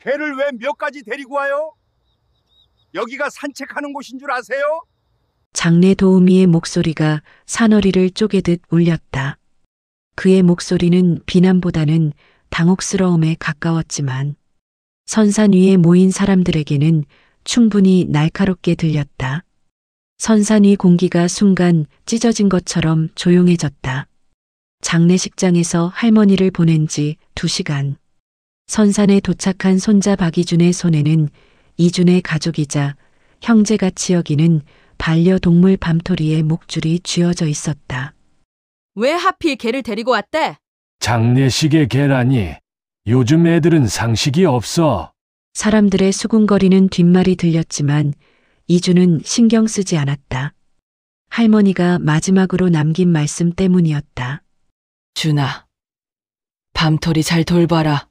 개를 왜 몇 가지 데리고 와요? 여기가 산책하는 곳인 줄 아세요? 장내 도우미의 목소리가 사너리를 쪼개듯 울렸다. 그의 목소리는 비난보다는 당혹스러움에 가까웠지만 선산 위에 모인 사람들에게는 충분히 날카롭게 들렸다. 선산 위 공기가 순간 찢어진 것처럼 조용해졌다. 장례식장에서 할머니를 보낸 지 2시간. 선산에 도착한 손자 박이준의 손에는 이준의 가족이자 형제같이 여기는 반려동물 밤토리의 목줄이 쥐어져 있었다. 왜 하필 개를 데리고 왔대? 장례식에 개라니. 요즘 애들은 상식이 없어. 사람들의 수군거리는 뒷말이 들렸지만 이준은 신경 쓰지 않았다. 할머니가 마지막으로 남긴 말씀 때문이었다. 준아, 밤토리 잘 돌봐라.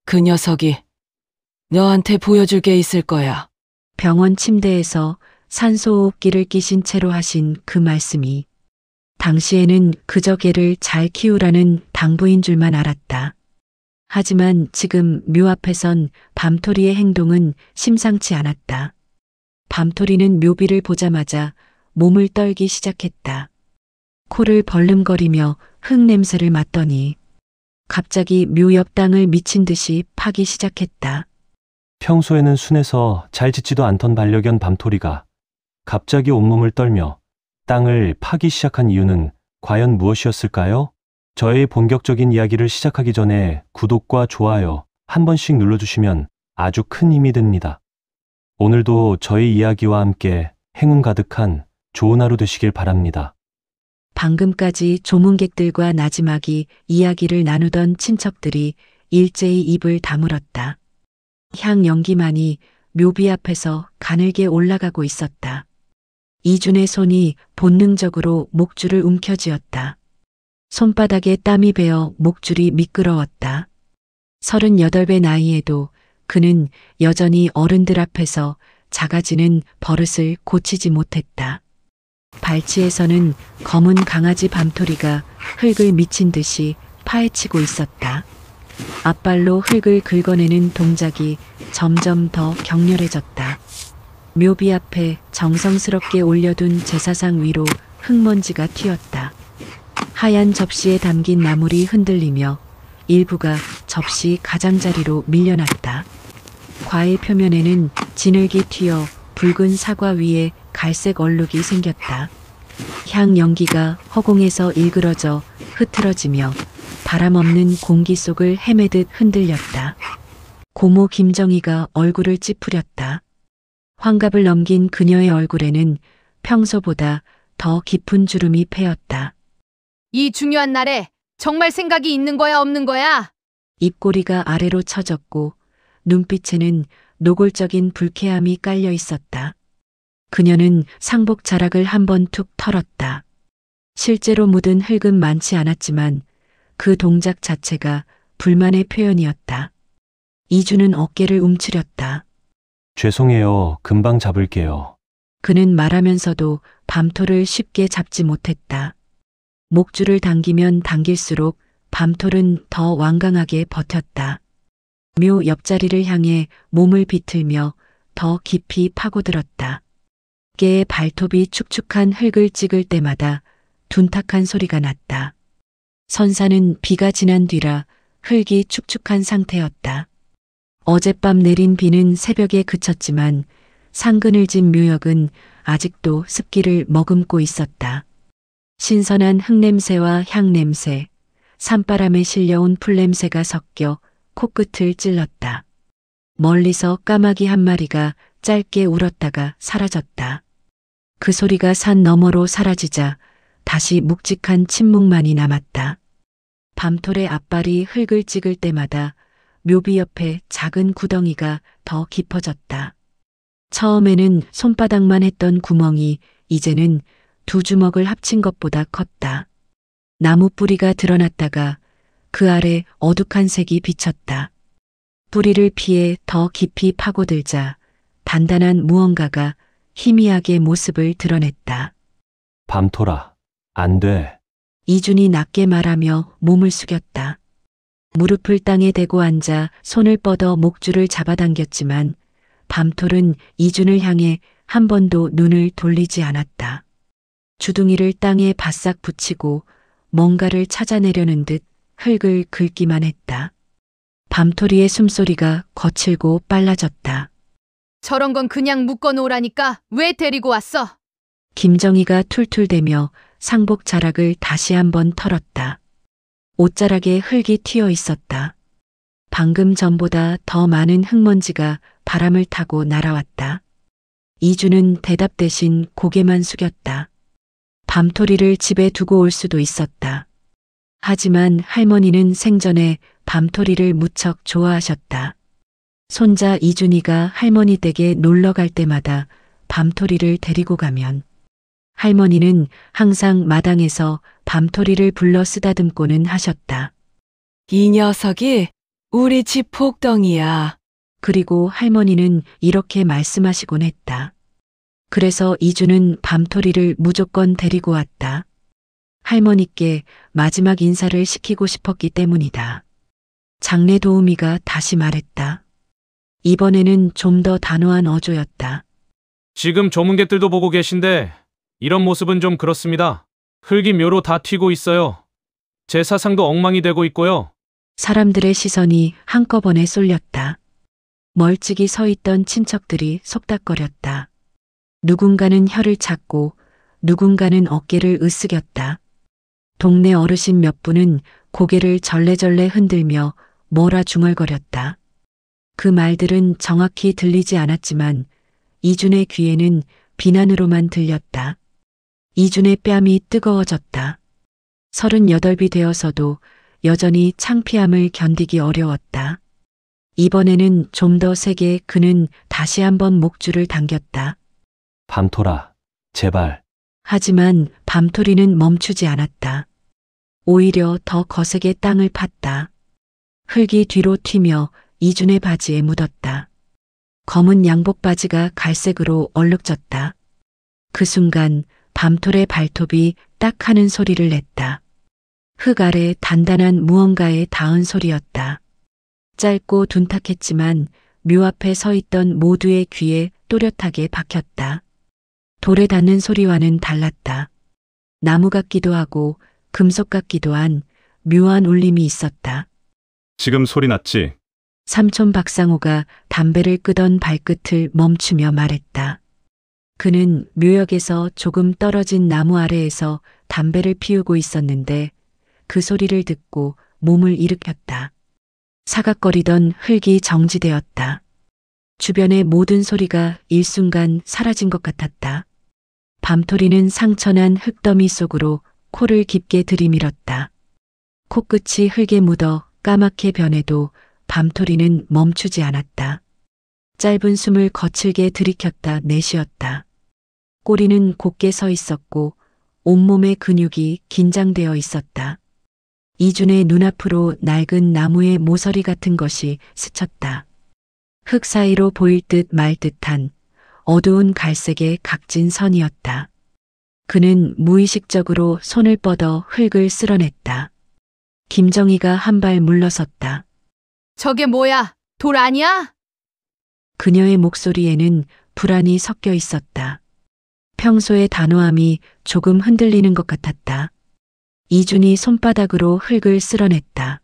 그 녀석이 너한테 보여줄 게 있을 거야. 병원 침대에서 산소호흡기를 끼신 채로 하신 그 말씀이 당시에는 그저 개를 잘 키우라는 당부인 줄만 알았다. 하지만 지금 묘 앞에선 밤토리의 행동은 심상치 않았다. 밤토리는 묘비를 보자마자 몸을 떨기 시작했다. 코를 벌름거리며 흙냄새를 맡더니 갑자기 묘 옆 땅을 미친 듯이 파기 시작했다. 평소에는 순해서 잘 짖지도 않던 반려견 밤토리가 갑자기 온몸을 떨며 땅을 파기 시작한 이유는 과연 무엇이었을까요? 저의 본격적인 이야기를 시작하기 전에 구독과 좋아요 한 번씩 눌러주시면 아주 큰 힘이 됩니다. 오늘도 저희 이야기와 함께 행운 가득한 좋은 하루 되시길 바랍니다. 방금까지 조문객들과 나지막이 이야기를 나누던 친척들이 일제히 입을 다물었다. 향 연기만이 묘비 앞에서 가늘게 올라가고 있었다. 이준의 손이 본능적으로 목줄을 움켜쥐었다. 손바닥에 땀이 배어 목줄이 미끄러웠다. 38배 나이에도 그는 여전히 어른들 앞에서 작아지는 버릇을 고치지 못했다. 발치에서는 검은 강아지 밤토리가 흙을 미친 듯이 파헤치고 있었다. 앞발로 흙을 긁어내는 동작이 점점 더 격렬해졌다. 묘비 앞에 정성스럽게 올려둔 제사상 위로 흙먼지가 튀었다. 하얀 접시에 담긴 나물이 흔들리며 일부가 접시 가장자리로 밀려났다. 과일 표면에는 진흙이 튀어 붉은 사과 위에 갈색 얼룩이 생겼다. 향 연기가 허공에서 일그러져 흐트러지며 바람 없는 공기 속을 헤매듯 흔들렸다. 고모 김정희가 얼굴을 찌푸렸다. 환갑을 넘긴 그녀의 얼굴에는 평소보다 더 깊은 주름이 패였다. 이 중요한 날에 정말 생각이 있는 거야, 없는 거야? 입꼬리가 아래로 처졌고 눈빛에는 노골적인 불쾌함이 깔려 있었다. 그녀는 상복 자락을 한번 툭 털었다. 실제로 묻은 흙은 많지 않았지만 그 동작 자체가 불만의 표현이었다. 이준은 어깨를 움츠렸다. 죄송해요. 금방 잡을게요. 그는 말하면서도 밤토를 쉽게 잡지 못했다. 목줄을 당기면 당길수록 밤톨은 더 완강하게 버텼다. 묘 옆자리를 향해 몸을 비틀며 더 깊이 파고들었다. 개의 발톱이 축축한 흙을 찍을 때마다 둔탁한 소리가 났다. 선산은 비가 지난 뒤라 흙이 축축한 상태였다. 어젯밤 내린 비는 새벽에 그쳤지만 상그늘진 묘역은 아직도 습기를 머금고 있었다. 신선한 흙냄새와 향냄새, 산바람에 실려온 풀냄새가 섞여 코끝을 찔렀다. 멀리서 까마귀 한 마리가 짧게 울었다가 사라졌다. 그 소리가 산 너머로 사라지자 다시 묵직한 침묵만이 남았다. 밤톨의 앞발이 흙을 찍을 때마다 묘비 옆에 작은 구덩이가 더 깊어졌다. 처음에는 손바닥만 했던 구멍이 이제는 2주먹을 합친 것보다 컸다. 나무 뿌리가 드러났다가 그 아래 어둑한 색이 비쳤다. 뿌리를 피해 더 깊이 파고들자 단단한 무언가가 희미하게 모습을 드러냈다. 밤토라, 안 돼. 이준이 낮게 말하며 몸을 숙였다. 무릎을 땅에 대고 앉아 손을 뻗어 목줄을 잡아당겼지만 밤톨은 이준을 향해 한 번도 눈을 돌리지 않았다. 주둥이를 땅에 바싹 붙이고 뭔가를 찾아내려는 듯 흙을 긁기만 했다. 밤토리의 숨소리가 거칠고 빨라졌다. 저런 건 그냥 묶어놓으라니까 왜 데리고 왔어? 김정희가 툴툴대며 상복 자락을 다시 한번 털었다. 옷자락에 흙이 튀어 있었다. 방금 전보다 더 많은 흙먼지가 바람을 타고 날아왔다. 이주는 대답 대신 고개만 숙였다. 밤토리를 집에 두고 올 수도 있었다. 하지만 할머니는 생전에 밤토리를 무척 좋아하셨다. 손자 이준이가 할머니 댁에 놀러 갈 때마다 밤토리를 데리고 가면 할머니는 항상 마당에서 밤토리를 불러 쓰다듬고는 하셨다. 이 녀석이 우리 집 폭덩이야. 그리고 할머니는 이렇게 말씀하시곤 했다. 그래서 이주는 밤토리를 무조건 데리고 왔다. 할머니께 마지막 인사를 시키고 싶었기 때문이다. 장례 도우미가 다시 말했다. 이번에는 좀 더 단호한 어조였다. 지금 조문객들도 보고 계신데 이런 모습은 좀 그렇습니다. 흙이 묘로 다 튀고 있어요. 제사상도 엉망이 되고 있고요. 사람들의 시선이 한꺼번에 쏠렸다. 멀찍이 서 있던 친척들이 속닥거렸다. 누군가는 혀를 찾고 누군가는 어깨를 으쓱였다. 동네 어르신 몇 분은 고개를 절레절레 흔들며 뭐라 중얼거렸다. 그 말들은 정확히 들리지 않았지만 이준의 귀에는 비난으로만 들렸다. 이준의 뺨이 뜨거워졌다. 38이 되어서도 여전히 창피함을 견디기 어려웠다. 이번에는 좀 더 세게 그는 다시 한번 목줄을 당겼다. 밤토라, 제발. 하지만 밤토리는 멈추지 않았다. 오히려 더 거세게 땅을 팠다. 흙이 뒤로 튀며 이준의 바지에 묻었다. 검은 양복 바지가 갈색으로 얼룩졌다. 그 순간 밤톨의 발톱이 딱 하는 소리를 냈다. 흙 아래 단단한 무언가에 닿은 소리였다. 짧고 둔탁했지만 묘 앞에 서 있던 모두의 귀에 또렷하게 박혔다. 돌에 닿는 소리와는 달랐다. 나무 같기도 하고 금속 같기도 한 묘한 울림이 있었다. 지금 소리 났지? 삼촌 박상호가 담배를 끄던 발끝을 멈추며 말했다. 그는 묘역에서 조금 떨어진 나무 아래에서 담배를 피우고 있었는데 그 소리를 듣고 몸을 일으켰다. 사각거리던 흙이 정지되었다. 주변의 모든 소리가 일순간 사라진 것 같았다. 밤토리는 상처난 흙더미 속으로 코를 깊게 들이밀었다. 코끝이 흙에 묻어 까맣게 변해도 밤토리는 멈추지 않았다. 짧은 숨을 거칠게 들이켰다 내쉬었다. 꼬리는 곧게 서 있었고 온몸의 근육이 긴장되어 있었다. 이준의 눈앞으로 낡은 나무의 모서리 같은 것이 스쳤다. 흙 사이로 보일 듯 말 듯한 어두운 갈색의 각진 선이었다. 그는 무의식적으로 손을 뻗어 흙을 쓸어냈다. 김정희가 한 발 물러섰다. 저게 뭐야? 돌 아니야? 그녀의 목소리에는 불안이 섞여 있었다. 평소의 단호함이 조금 흔들리는 것 같았다. 이준이 손바닥으로 흙을 쓸어냈다.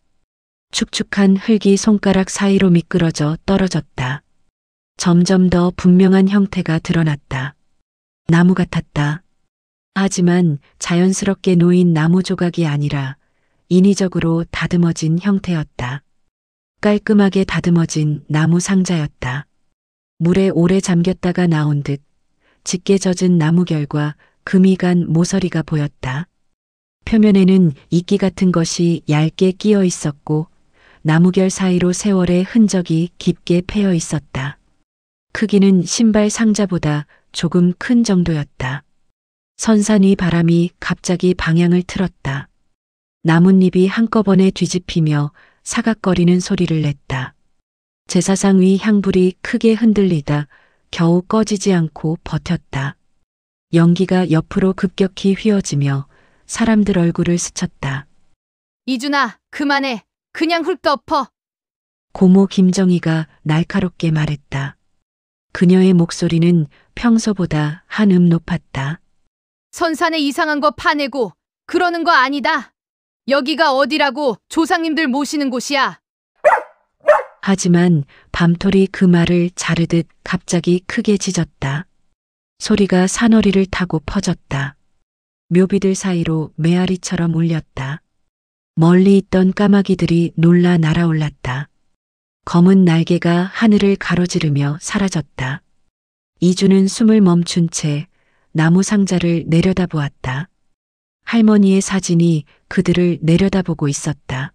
축축한 흙이 손가락 사이로 미끄러져 떨어졌다. 점점 더 분명한 형태가 드러났다. 나무 같았다. 하지만 자연스럽게 놓인 나무 조각이 아니라 인위적으로 다듬어진 형태였다. 깔끔하게 다듬어진 나무 상자였다. 물에 오래 잠겼다가 나온 듯 짙게 젖은 나무결과 금이 간 모서리가 보였다. 표면에는 이끼 같은 것이 얇게 끼어 있었고 나무결 사이로 세월의 흔적이 깊게 패여 있었다. 크기는 신발 상자보다 조금 큰 정도였다. 선산 위 바람이 갑자기 방향을 틀었다. 나뭇잎이 한꺼번에 뒤집히며 사각거리는 소리를 냈다. 제사상 위 향불이 크게 흔들리다 겨우 꺼지지 않고 버텼다. 연기가 옆으로 급격히 휘어지며 사람들 얼굴을 스쳤다. 이준아, 그만해. 그냥 흙 덮어. 고모 김정희가 날카롭게 말했다. 그녀의 목소리는 평소보다 한음 높았다. 선산에 이상한 거 파내고 그러는 거 아니다. 여기가 어디라고 조상님들 모시는 곳이야. 하지만 밤토리 그 말을 자르듯 갑자기 크게 짖었다. 소리가 산허리를 타고 퍼졌다. 묘비들 사이로 메아리처럼 울렸다. 멀리 있던 까마귀들이 놀라 날아올랐다. 검은 날개가 하늘을 가로지르며 사라졌다. 이주는 숨을 멈춘 채 나무 상자를 내려다보았다. 할머니의 사진이 그들을 내려다보고 있었다.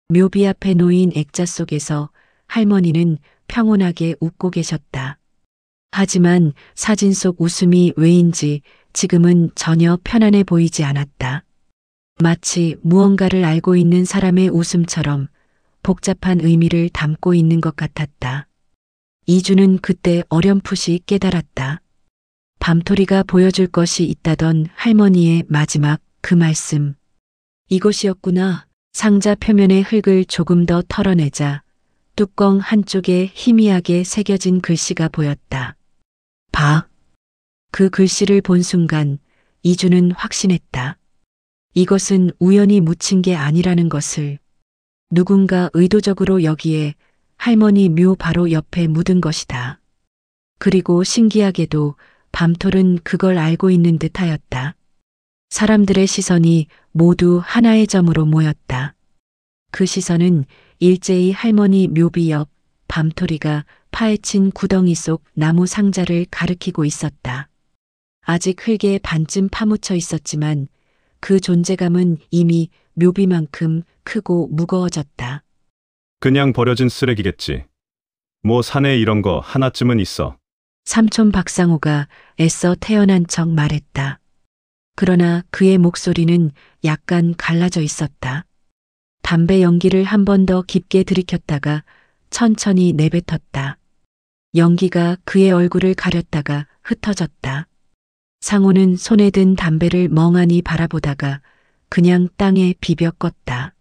묘비 앞에 놓인 액자 속에서 할머니는 평온하게 웃고 계셨다. 하지만 사진 속 웃음이 왜인지 지금은 전혀 편안해 보이지 않았다. 마치 무언가를 알고 있는 사람의 웃음처럼 복잡한 의미를 담고 있는 것 같았다. 이주는 그때 어렴풋이 깨달았다. 밤토리가 보여줄 것이 있다던 할머니의 마지막 그 말씀. 이것이었구나. 상자 표면의 흙을 조금 더 털어내자 뚜껑 한쪽에 희미하게 새겨진 글씨가 보였다. 봐. 그 글씨를 본 순간 이주는 확신했다. 이것은 우연히 묻힌 게 아니라는 것을. 누군가 의도적으로 여기에 할머니 묘 바로 옆에 묻은 것이다. 그리고 신기하게도 밤톨은 그걸 알고 있는 듯하였다. 사람들의 시선이 모두 하나의 점으로 모였다. 그 시선은 일제히 할머니 묘비 옆 밤토리가 파헤친 구덩이 속 나무 상자를 가리키고 있었다. 아직 흙에 반쯤 파묻혀 있었지만 그 존재감은 이미 묘비만큼 크고 무거워졌다. 그냥 버려진 쓰레기겠지. 뭐 산에 이런 거 하나쯤은 있어. 삼촌 박상호가 애써 태어난 척 말했다. 그러나 그의 목소리는 약간 갈라져 있었다. 담배 연기를 한 번 더 깊게 들이켰다가 천천히 내뱉었다. 연기가 그의 얼굴을 가렸다가 흩어졌다. 상호는 손에 든 담배를 멍하니 바라보다가 그냥 땅에 비벼 껐다.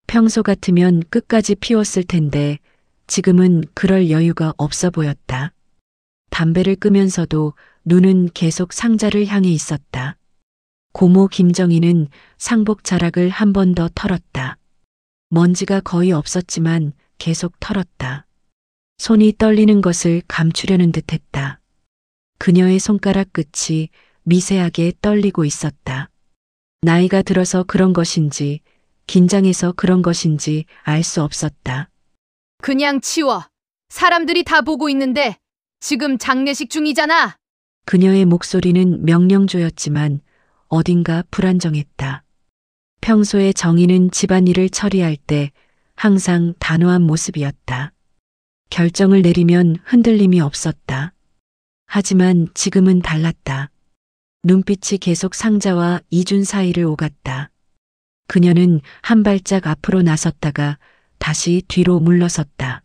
평소 같으면 끝까지 피웠을 텐데 지금은 그럴 여유가 없어 보였다. 담배를 끄면서도 눈은 계속 상자를 향해 있었다. 고모 김정희는 상복 자락을 한 번 더 털었다. 먼지가 거의 없었지만 계속 털었다. 손이 떨리는 것을 감추려는 듯했다. 그녀의 손가락 끝이 미세하게 떨리고 있었다. 나이가 들어서 그런 것인지 긴장해서 그런 것인지 알 수 없었다. 그냥 치워. 사람들이 다 보고 있는데 지금 장례식 중이잖아. 그녀의 목소리는 명령조였지만 어딘가 불안정했다. 평소에 정희는 집안일을 처리할 때 항상 단호한 모습이었다. 결정을 내리면 흔들림이 없었다. 하지만 지금은 달랐다. 눈빛이 계속 상자와 이준 사이를 오갔다. 그녀는 한 발짝 앞으로 나섰다가 다시 뒤로 물러섰다.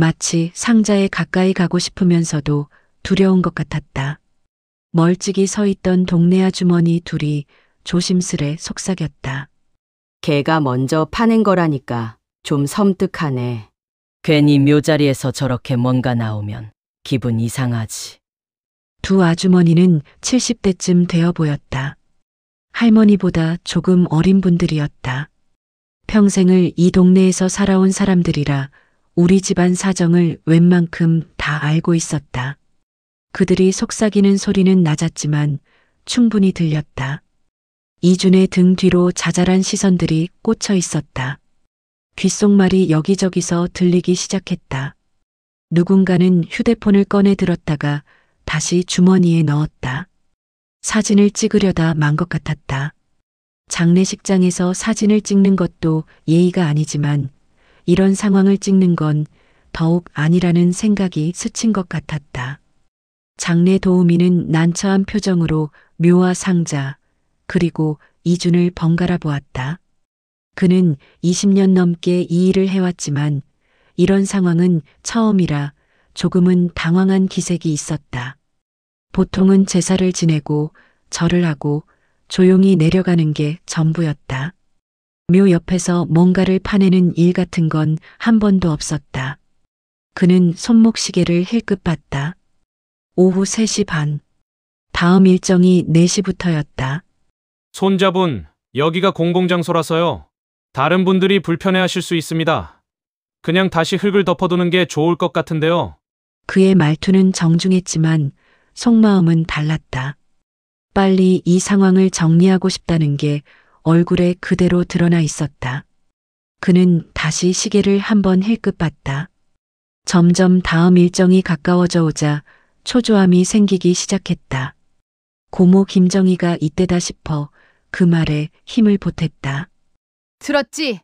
마치 상자에 가까이 가고 싶으면서도 두려운 것 같았다. 멀찍이 서 있던 동네 아주머니 둘이 조심스레 속삭였다. 걔가 먼저 파낸 거라니까 좀 섬뜩하네. 괜히 묘자리에서 저렇게 뭔가 나오면 기분 이상하지. 두 아주머니는 70대쯤 되어 보였다. 할머니보다 조금 어린 분들이었다. 평생을 이 동네에서 살아온 사람들이라 우리 집안 사정을 웬만큼 다 알고 있었다. 그들이 속삭이는 소리는 낮았지만 충분히 들렸다. 이준의 등 뒤로 자잘한 시선들이 꽂혀 있었다. 귓속말이 여기저기서 들리기 시작했다. 누군가는 휴대폰을 꺼내 들었다가 다시 주머니에 넣었다. 사진을 찍으려다 만 것 같았다. 장례식장에서 사진을 찍는 것도 예의가 아니지만 이런 상황을 찍는 건 더욱 아니라는 생각이 스친 것 같았다. 장례 도우미는 난처한 표정으로 묘와 상자 그리고 이준을 번갈아 보았다. 그는 20년 넘게 이 일을 해왔지만 이런 상황은 처음이라 조금은 당황한 기색이 있었다. 보통은 제사를 지내고 절을 하고 조용히 내려가는 게 전부였다. 묘 옆에서 뭔가를 파내는 일 같은 건 한 번도 없었다. 그는 손목시계를 힐끗 봤다. 오후 3시 반. 다음 일정이 4시부터였다. 손자분, 여기가 공공장소라서요. 다른 분들이 불편해하실 수 있습니다. 그냥 다시 흙을 덮어두는 게 좋을 것 같은데요. 그의 말투는 정중했지만 속마음은 달랐다. 빨리 이 상황을 정리하고 싶다는 게 얼굴에 그대로 드러나 있었다. 그는 다시 시계를 한번 힐끗 봤다. 점점 다음 일정이 가까워져 오자 초조함이 생기기 시작했다. 고모 김정희가 이때다 싶어 그 말에 힘을 보탰다. 들었지?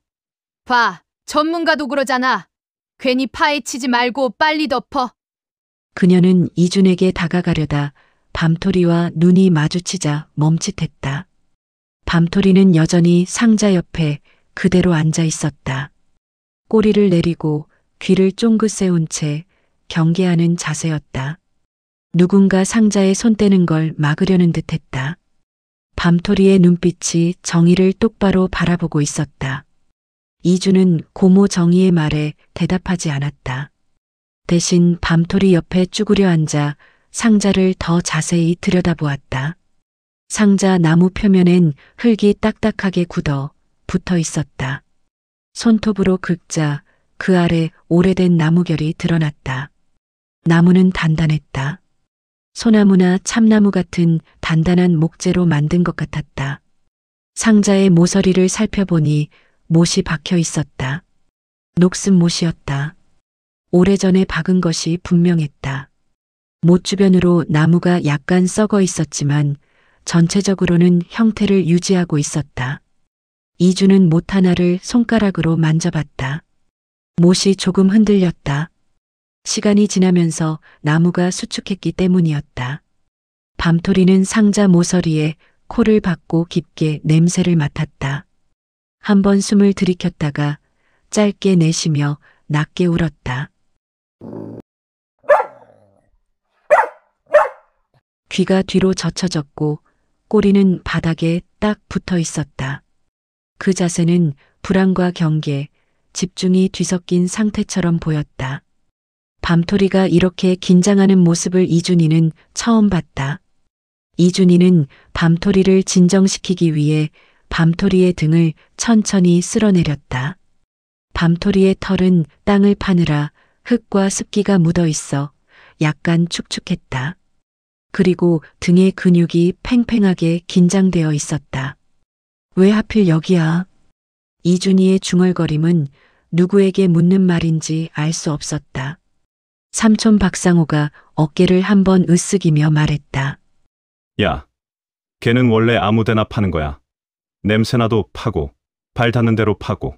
봐, 전문가도 그러잖아. 괜히 파헤치지 말고 빨리 덮어. 그녀는 이준에게 다가가려다 밤토리와 눈이 마주치자 멈칫했다. 밤토리는 여전히 상자 옆에 그대로 앉아 있었다. 꼬리를 내리고 귀를 쫑긋 세운 채 경계하는 자세였다. 누군가 상자에 손 떼는 걸 막으려는 듯했다. 밤토리의 눈빛이 정희를 똑바로 바라보고 있었다. 이준은 고모 정희의 말에 대답하지 않았다. 대신 밤토리 옆에 쭈그려 앉아 상자를 더 자세히 들여다보았다. 상자 나무 표면엔 흙이 딱딱하게 굳어 붙어 있었다. 손톱으로 긁자 그 아래 오래된 나무결이 드러났다. 나무는 단단했다. 소나무나 참나무 같은 단단한 목재로 만든 것 같았다. 상자의 모서리를 살펴보니 못이 박혀 있었다. 녹슨 못이었다. 오래전에 박은 것이 분명했다. 못 주변으로 나무가 약간 썩어 있었지만 전체적으로는 형태를 유지하고 있었다. 이주는 못 하나를 손가락으로 만져봤다. 못이 조금 흔들렸다. 시간이 지나면서 나무가 수축했기 때문이었다. 밤토리는 상자 모서리에 코를 박고 깊게 냄새를 맡았다. 한번 숨을 들이켰다가 짧게 내쉬며 낮게 울었다. 귀가 뒤로 젖혀졌고 꼬리는 바닥에 딱 붙어 있었다. 그 자세는 불안과 경계, 집중이 뒤섞인 상태처럼 보였다. 밤토리가 이렇게 긴장하는 모습을 이준이는 처음 봤다. 이준이는 밤토리를 진정시키기 위해 밤토리의 등을 천천히 쓸어내렸다. 밤토리의 털은 땅을 파느라 흙과 습기가 묻어 있어 약간 축축했다. 그리고 등의 근육이 팽팽하게 긴장되어 있었다. 왜 하필 여기야? 이준이의 중얼거림은 누구에게 묻는 말인지 알 수 없었다. 삼촌 박상호가 어깨를 한번 으쓱이며 말했다. 야, 걔는 원래 아무데나 파는 거야. 냄새나도 파고, 발 닿는 대로 파고.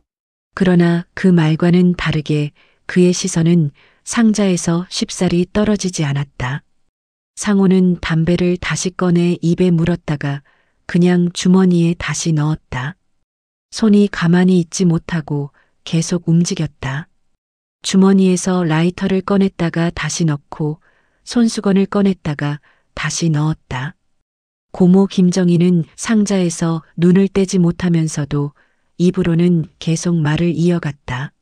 그러나 그 말과는 다르게 그의 시선은 상자에서 쉽사리 떨어지지 않았다. 상호는 담배를 다시 꺼내 입에 물었다가 그냥 주머니에 다시 넣었다. 손이 가만히 있지 못하고 계속 움직였다. 주머니에서 라이터를 꺼냈다가 다시 넣고 손수건을 꺼냈다가 다시 넣었다. 고모 김정희는 상자에서 눈을 떼지 못하면서도 입으로는 계속 말을 이어갔다.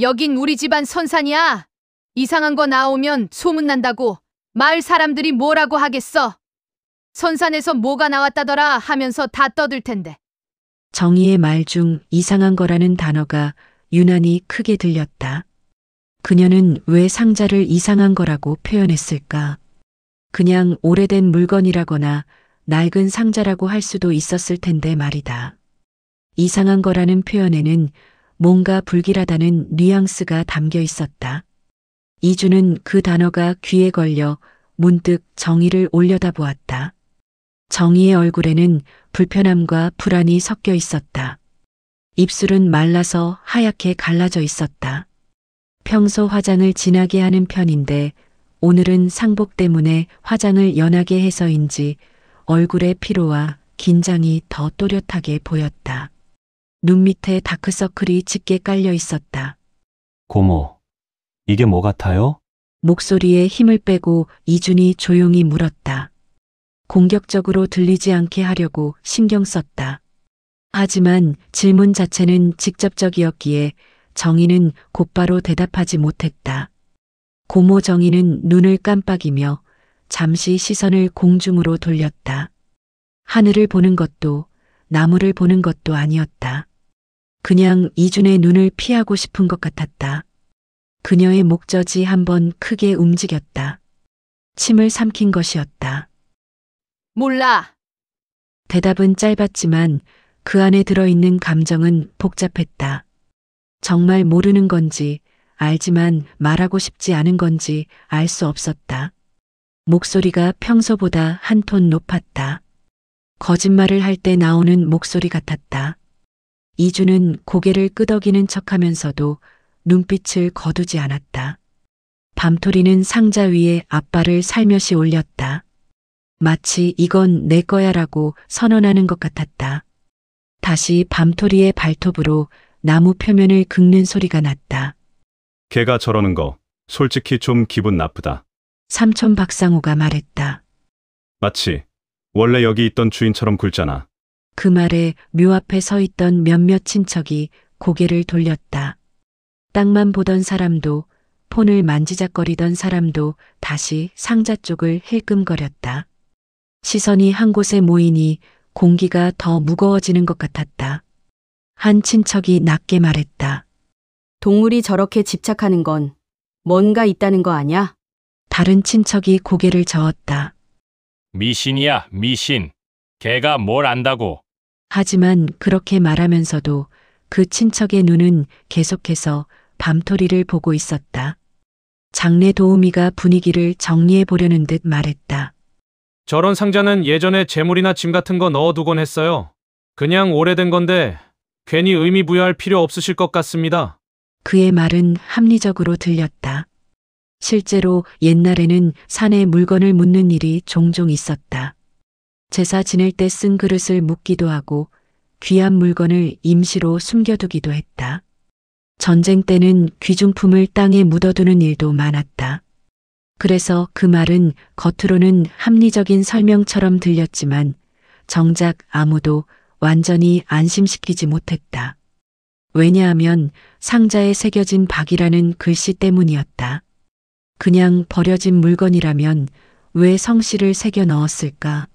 여긴 우리 집안 선산이야. 이상한 거 나오면 소문난다고. 마을 사람들이 뭐라고 하겠어. 선산에서 뭐가 나왔다더라 하면서 다 떠들 텐데. 정희의 말 중 이상한 거라는 단어가 유난히 크게 들렸다. 그녀는 왜 상자를 이상한 거라고 표현했을까? 그냥 오래된 물건이라거나 낡은 상자라고 할 수도 있었을 텐데 말이다. 이상한 거라는 표현에는 뭔가 불길하다는 뉘앙스가 담겨 있었다. 이주는 그 단어가 귀에 걸려 문득 정희를 올려다보았다. 정희의 얼굴에는 불편함과 불안이 섞여 있었다. 입술은 말라서 하얗게 갈라져 있었다. 평소 화장을 진하게 하는 편인데 오늘은 상복 때문에 화장을 연하게 해서인지 얼굴의 피로와 긴장이 더 또렷하게 보였다. 눈 밑에 다크서클이 짙게 깔려 있었다. 고모, 이게 뭐 같아요? 목소리에 힘을 빼고 이준이 조용히 물었다. 공격적으로 들리지 않게 하려고 신경 썼다. 하지만 질문 자체는 직접적이었기에 정희는 곧바로 대답하지 못했다. 고모 정희는 눈을 깜빡이며 잠시 시선을 공중으로 돌렸다. 하늘을 보는 것도 나무를 보는 것도 아니었다. 그냥 이준의 눈을 피하고 싶은 것 같았다. 그녀의 목젖이 한번 크게 움직였다. 침을 삼킨 것이었다. 몰라. 대답은 짧았지만 그 안에 들어있는 감정은 복잡했다. 정말 모르는 건지 알지만 말하고 싶지 않은 건지 알 수 없었다. 목소리가 평소보다 한 톤 높았다. 거짓말을 할 때 나오는 목소리 같았다. 이주는 고개를 끄덕이는 척하면서도 눈빛을 거두지 않았다. 밤토리는 상자 위에 앞발을 살며시 올렸다. 마치 이건 내 거야라고 선언하는 것 같았다. 다시 밤토리의 발톱으로 나무 표면을 긁는 소리가 났다. 걔가 저러는 거 솔직히 좀 기분 나쁘다. 삼촌 박상호가 말했다. 마치 원래 여기 있던 주인처럼 굴잖아. 그 말에 묘 앞에 서 있던 몇몇 친척이 고개를 돌렸다. 땅만 보던 사람도 폰을 만지작거리던 사람도 다시 상자 쪽을 힐끔거렸다. 시선이 한 곳에 모이니 공기가 더 무거워지는 것 같았다. 한 친척이 낮게 말했다. 동물이 저렇게 집착하는 건 뭔가 있다는 거 아냐? 다른 친척이 고개를 저었다. 미신이야, 미신. 걔가 뭘 안다고. 하지만 그렇게 말하면서도 그 친척의 눈은 계속해서 밤토리를 보고 있었다. 장례 도우미가 분위기를 정리해 보려는 듯 말했다. 저런 상자는 예전에 재물이나 짐 같은 거 넣어두곤 했어요. 그냥 오래된 건데 괜히 의미 부여할 필요 없으실 것 같습니다. 그의 말은 합리적으로 들렸다. 실제로 옛날에는 산에 물건을 묻는 일이 종종 있었다. 제사 지낼 때 쓴 그릇을 묻기도 하고 귀한 물건을 임시로 숨겨두기도 했다. 전쟁 때는 귀중품을 땅에 묻어두는 일도 많았다. 그래서 그 말은 겉으로는 합리적인 설명처럼 들렸지만 정작 아무도 완전히 안심시키지 못했다. 왜냐하면 상자에 새겨진 박이라는 글씨 때문이었다. 그냥 버려진 물건이라면 왜 성씨를 새겨 넣었을까?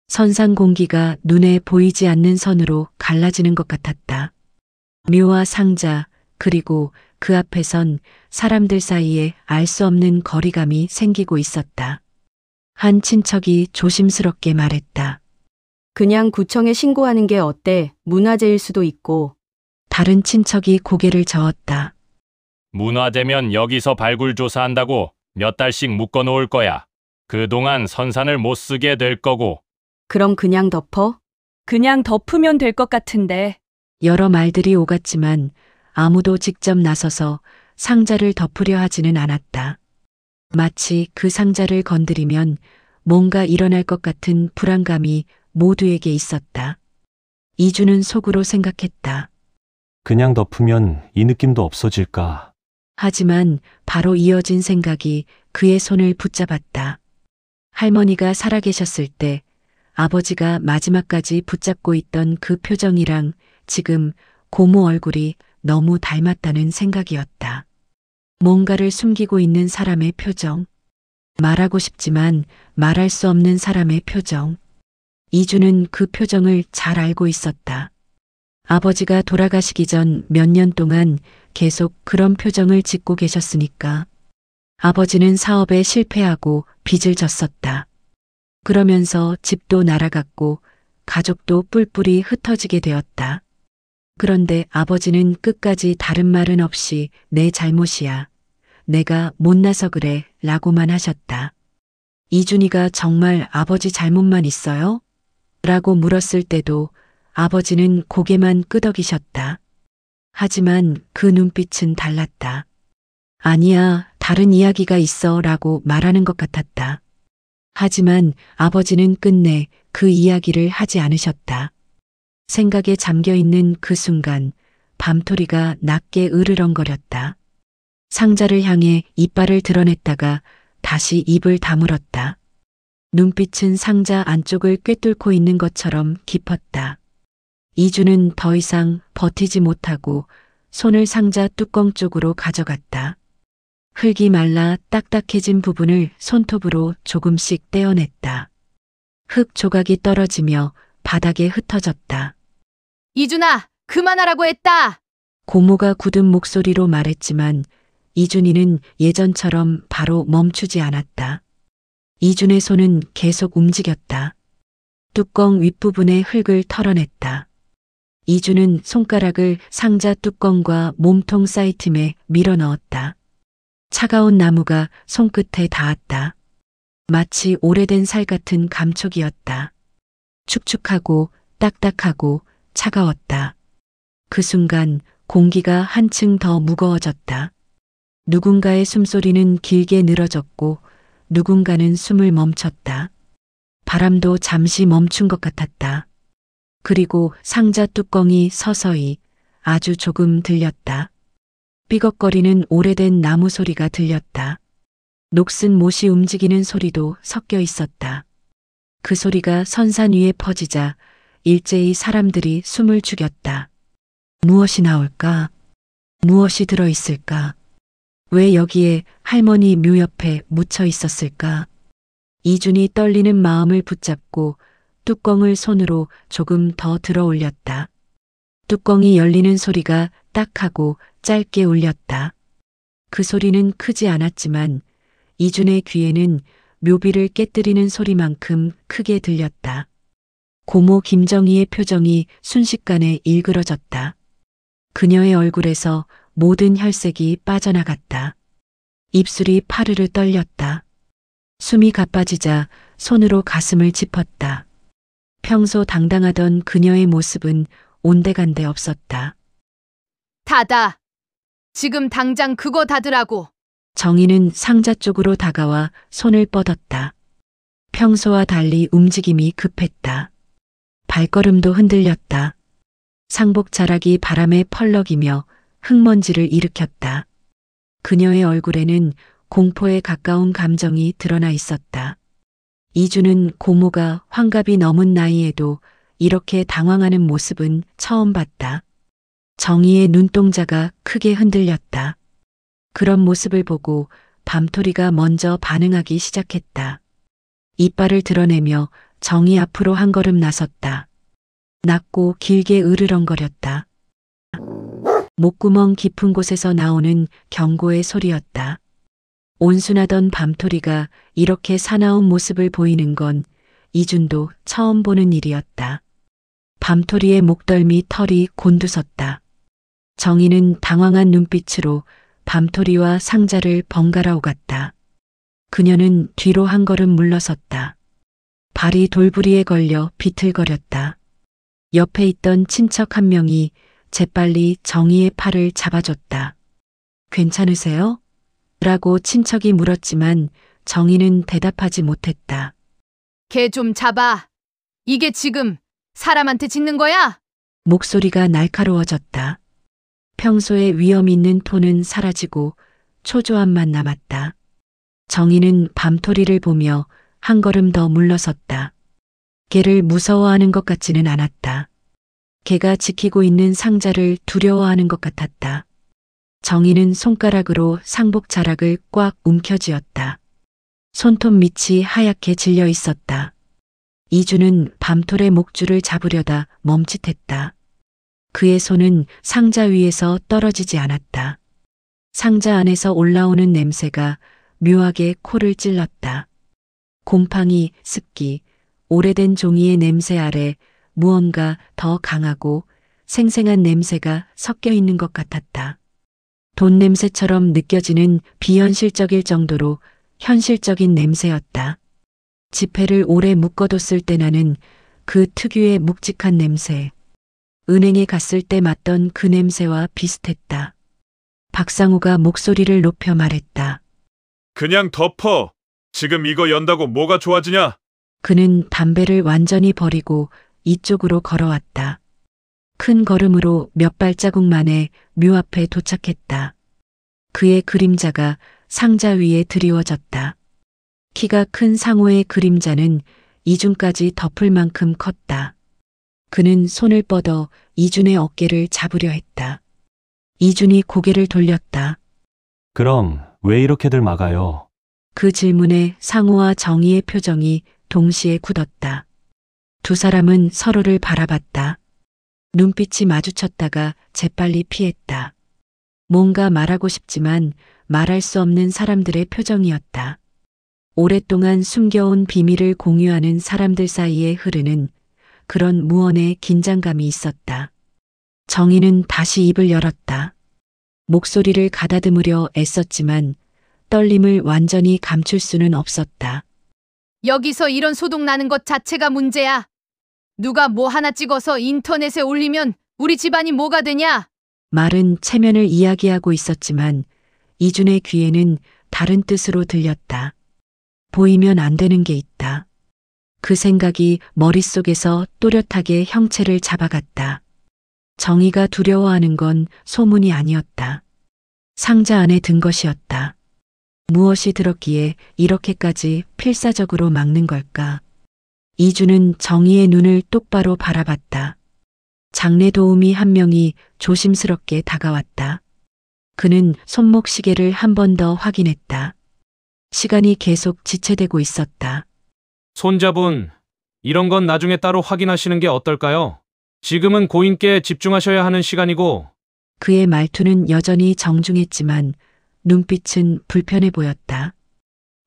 선상 공기가 눈에 보이지 않는 선으로 갈라지는 것 같았다. 묘와 상자, 그리고 그 앞에선 사람들 사이에 알 수 없는 거리감이 생기고 있었다. 한 친척이 조심스럽게 말했다. 그냥 구청에 신고하는 게 어때? 문화재일 수도 있고. 다른 친척이 고개를 저었다. 문화되면 여기서 발굴 조사한다고 몇 달씩 묶어놓을 거야. 그동안 선산을 못 쓰게 될 거고. 그럼 그냥 덮어? 그냥 덮으면 될 것 같은데. 여러 말들이 오갔지만 아무도 직접 나서서 상자를 덮으려 하지는 않았다. 마치 그 상자를 건드리면 뭔가 일어날 것 같은 불안감이 모두에게 있었다. 이주는 속으로 생각했다. 그냥 덮으면 이 느낌도 없어질까? 하지만 바로 이어진 생각이 그의 손을 붙잡았다. 할머니가 살아계셨을 때 아버지가 마지막까지 붙잡고 있던 그 표정이랑 지금 고모 얼굴이 너무 닮았다는 생각이었다. 뭔가를 숨기고 있는 사람의 표정. 말하고 싶지만 말할 수 없는 사람의 표정. 이주는 그 표정을 잘 알고 있었다. 아버지가 돌아가시기 전 몇 년 동안 계속 그런 표정을 짓고 계셨으니까. 아버지는 사업에 실패하고 빚을 졌었다. 그러면서 집도 날아갔고 가족도 뿔뿔이 흩어지게 되었다. 그런데 아버지는 끝까지 다른 말은 없이 내 잘못이야. 내가 못나서 그래 라고만 하셨다. 이준이가 정말 아버지 잘못만 있어요? 라고 물었을 때도 아버지는 고개만 끄덕이셨다. 하지만 그 눈빛은 달랐다. 아니야, 다른 이야기가 있어 라고 말하는 것 같았다. 하지만 아버지는 끝내 그 이야기를 하지 않으셨다. 생각에 잠겨 있는 그 순간 밤토리가 낮게 으르렁거렸다. 상자를 향해 이빨을 드러냈다가 다시 입을 다물었다. 눈빛은 상자 안쪽을 꿰뚫고 있는 것처럼 깊었다. 이주는 더 이상 버티지 못하고 손을 상자 뚜껑 쪽으로 가져갔다. 흙이 말라 딱딱해진 부분을 손톱으로 조금씩 떼어냈다. 흙 조각이 떨어지며 바닥에 흩어졌다. 이준아, 그만하라고 했다. 고모가 굳은 목소리로 말했지만 이준이는 예전처럼 바로 멈추지 않았다. 이준의 손은 계속 움직였다. 뚜껑 윗부분의 흙을 털어냈다. 이준은 손가락을 상자 뚜껑과 몸통 사이틈에 밀어 넣었다. 차가운 나무가 손끝에 닿았다. 마치 오래된 살 같은 감촉이었다. 축축하고 딱딱하고 차가웠다. 그 순간 공기가 한층 더 무거워졌다. 누군가의 숨소리는 길게 늘어졌고 누군가는 숨을 멈췄다. 바람도 잠시 멈춘 것 같았다. 그리고 상자 뚜껑이 서서히 아주 조금 들렸다. 삐걱거리는 오래된 나무 소리가 들렸다. 녹슨 못이 움직이는 소리도 섞여 있었다. 그 소리가 선산 위에 퍼지자 일제히 사람들이 숨을 죽였다. 무엇이 나올까? 무엇이 들어있을까? 왜 여기에 할머니 묘 옆에 묻혀 있었을까? 이준이 떨리는 마음을 붙잡고 뚜껑을 손으로 조금 더 들어 올렸다. 뚜껑이 열리는 소리가 딱 하고 짧게 울렸다. 그 소리는 크지 않았지만 이준의 귀에는 묘비를 깨뜨리는 소리만큼 크게 들렸다. 고모 김정희의 표정이 순식간에 일그러졌다. 그녀의 얼굴에서 모든 혈색이 빠져나갔다. 입술이 파르르 떨렸다. 숨이 가빠지자 손으로 가슴을 짚었다. 평소 당당하던 그녀의 모습은 온데간데 없었다. 닫아. 지금 당장 그거 닫으라고. 정희는 상자 쪽으로 다가와 손을 뻗었다. 평소와 달리 움직임이 급했다. 발걸음도 흔들렸다. 상복 자락이 바람에 펄럭이며 흙먼지를 일으켰다. 그녀의 얼굴에는 공포에 가까운 감정이 드러나 있었다. 이주는 고모가 환갑이 넘은 나이에도 이렇게 당황하는 모습은 처음 봤다. 정희의 눈동자가 크게 흔들렸다. 그런 모습을 보고 밤토리가 먼저 반응하기 시작했다. 이빨을 드러내며 정희 앞으로 한 걸음 나섰다. 낮고 길게 으르렁거렸다. 목구멍 깊은 곳에서 나오는 경고의 소리였다. 온순하던 밤토리가 이렇게 사나운 모습을 보이는 건 이준도 처음 보는 일이었다. 밤토리의 목덜미 털이 곤두섰다. 정희는 당황한 눈빛으로 밤토리와 상자를 번갈아 오갔다. 그녀는 뒤로 한 걸음 물러섰다. 발이 돌부리에 걸려 비틀거렸다. 옆에 있던 친척 한 명이 재빨리 정희의 팔을 잡아줬다. 괜찮으세요? 라고 친척이 물었지만 정희는 대답하지 못했다. 걔 좀 잡아. 이게 지금 사람한테 짖는 거야? 목소리가 날카로워졌다. 평소에 위험 있는 톤은 사라지고 초조함만 남았다. 정희는 밤토리를 보며 한 걸음 더 물러섰다. 걔를 무서워하는 것 같지는 않았다. 걔가 지키고 있는 상자를 두려워하는 것 같았다. 정희는 손가락으로 상복 자락을 꽉 움켜쥐었다. 손톱 밑이 하얗게 질려 있었다. 이주는 밤톨의 목줄을 잡으려다 멈칫했다. 그의 손은 상자 위에서 떨어지지 않았다. 상자 안에서 올라오는 냄새가 묘하게 코를 찔렀다. 곰팡이, 습기, 오래된 종이의 냄새 아래 무언가 더 강하고 생생한 냄새가 섞여 있는 것 같았다. 돈 냄새처럼 느껴지는 비현실적일 정도로 현실적인 냄새였다. 지폐를 오래 묶어뒀을 때 나는 그 특유의 묵직한 냄새. 은행에 갔을 때 맡던 그 냄새와 비슷했다. 박상우가 목소리를 높여 말했다. 그냥 덮어. 지금 이거 연다고 뭐가 좋아지냐? 그는 담배를 완전히 버리고 이쪽으로 걸어왔다. 큰 걸음으로 몇 발자국 만에 묘 앞에 도착했다. 그의 그림자가 상자 위에 드리워졌다. 키가 큰 상호의 그림자는 이중까지 덮을 만큼 컸다. 그는 손을 뻗어 이준의 어깨를 잡으려 했다. 이준이 고개를 돌렸다. 그럼 왜 이렇게들 막아요? 그 질문에 상우와 정희의 표정이 동시에 굳었다. 두 사람은 서로를 바라봤다. 눈빛이 마주쳤다가 재빨리 피했다. 뭔가 말하고 싶지만 말할 수 없는 사람들의 표정이었다. 오랫동안 숨겨온 비밀을 공유하는 사람들 사이에 흐르는 그런 무언의 긴장감이 있었다. 정희는 다시 입을 열었다. 목소리를 가다듬으려 애썼지만 떨림을 완전히 감출 수는 없었다. 여기서 이런 소동 나는 것 자체가 문제야. 누가 뭐 하나 찍어서 인터넷에 올리면 우리 집안이 뭐가 되냐? 말은 체면을 이야기하고 있었지만 이준의 귀에는 다른 뜻으로 들렸다. 보이면 안 되는 게 있다. 그 생각이 머릿속에서 또렷하게 형체를 잡아갔다. 정희가 두려워하는 건 소문이 아니었다. 상자 안에 든 것이었다. 무엇이 들었기에 이렇게까지 필사적으로 막는 걸까? 이준은 정희의 눈을 똑바로 바라봤다. 장례 도우미 한 명이 조심스럽게 다가왔다. 그는 손목 시계를 한 번 더 확인했다. 시간이 계속 지체되고 있었다. 손자분, 이런 건 나중에 따로 확인하시는 게 어떨까요? 지금은 고인께 집중하셔야 하는 시간이고. 그의 말투는 여전히 정중했지만 눈빛은 불편해 보였다.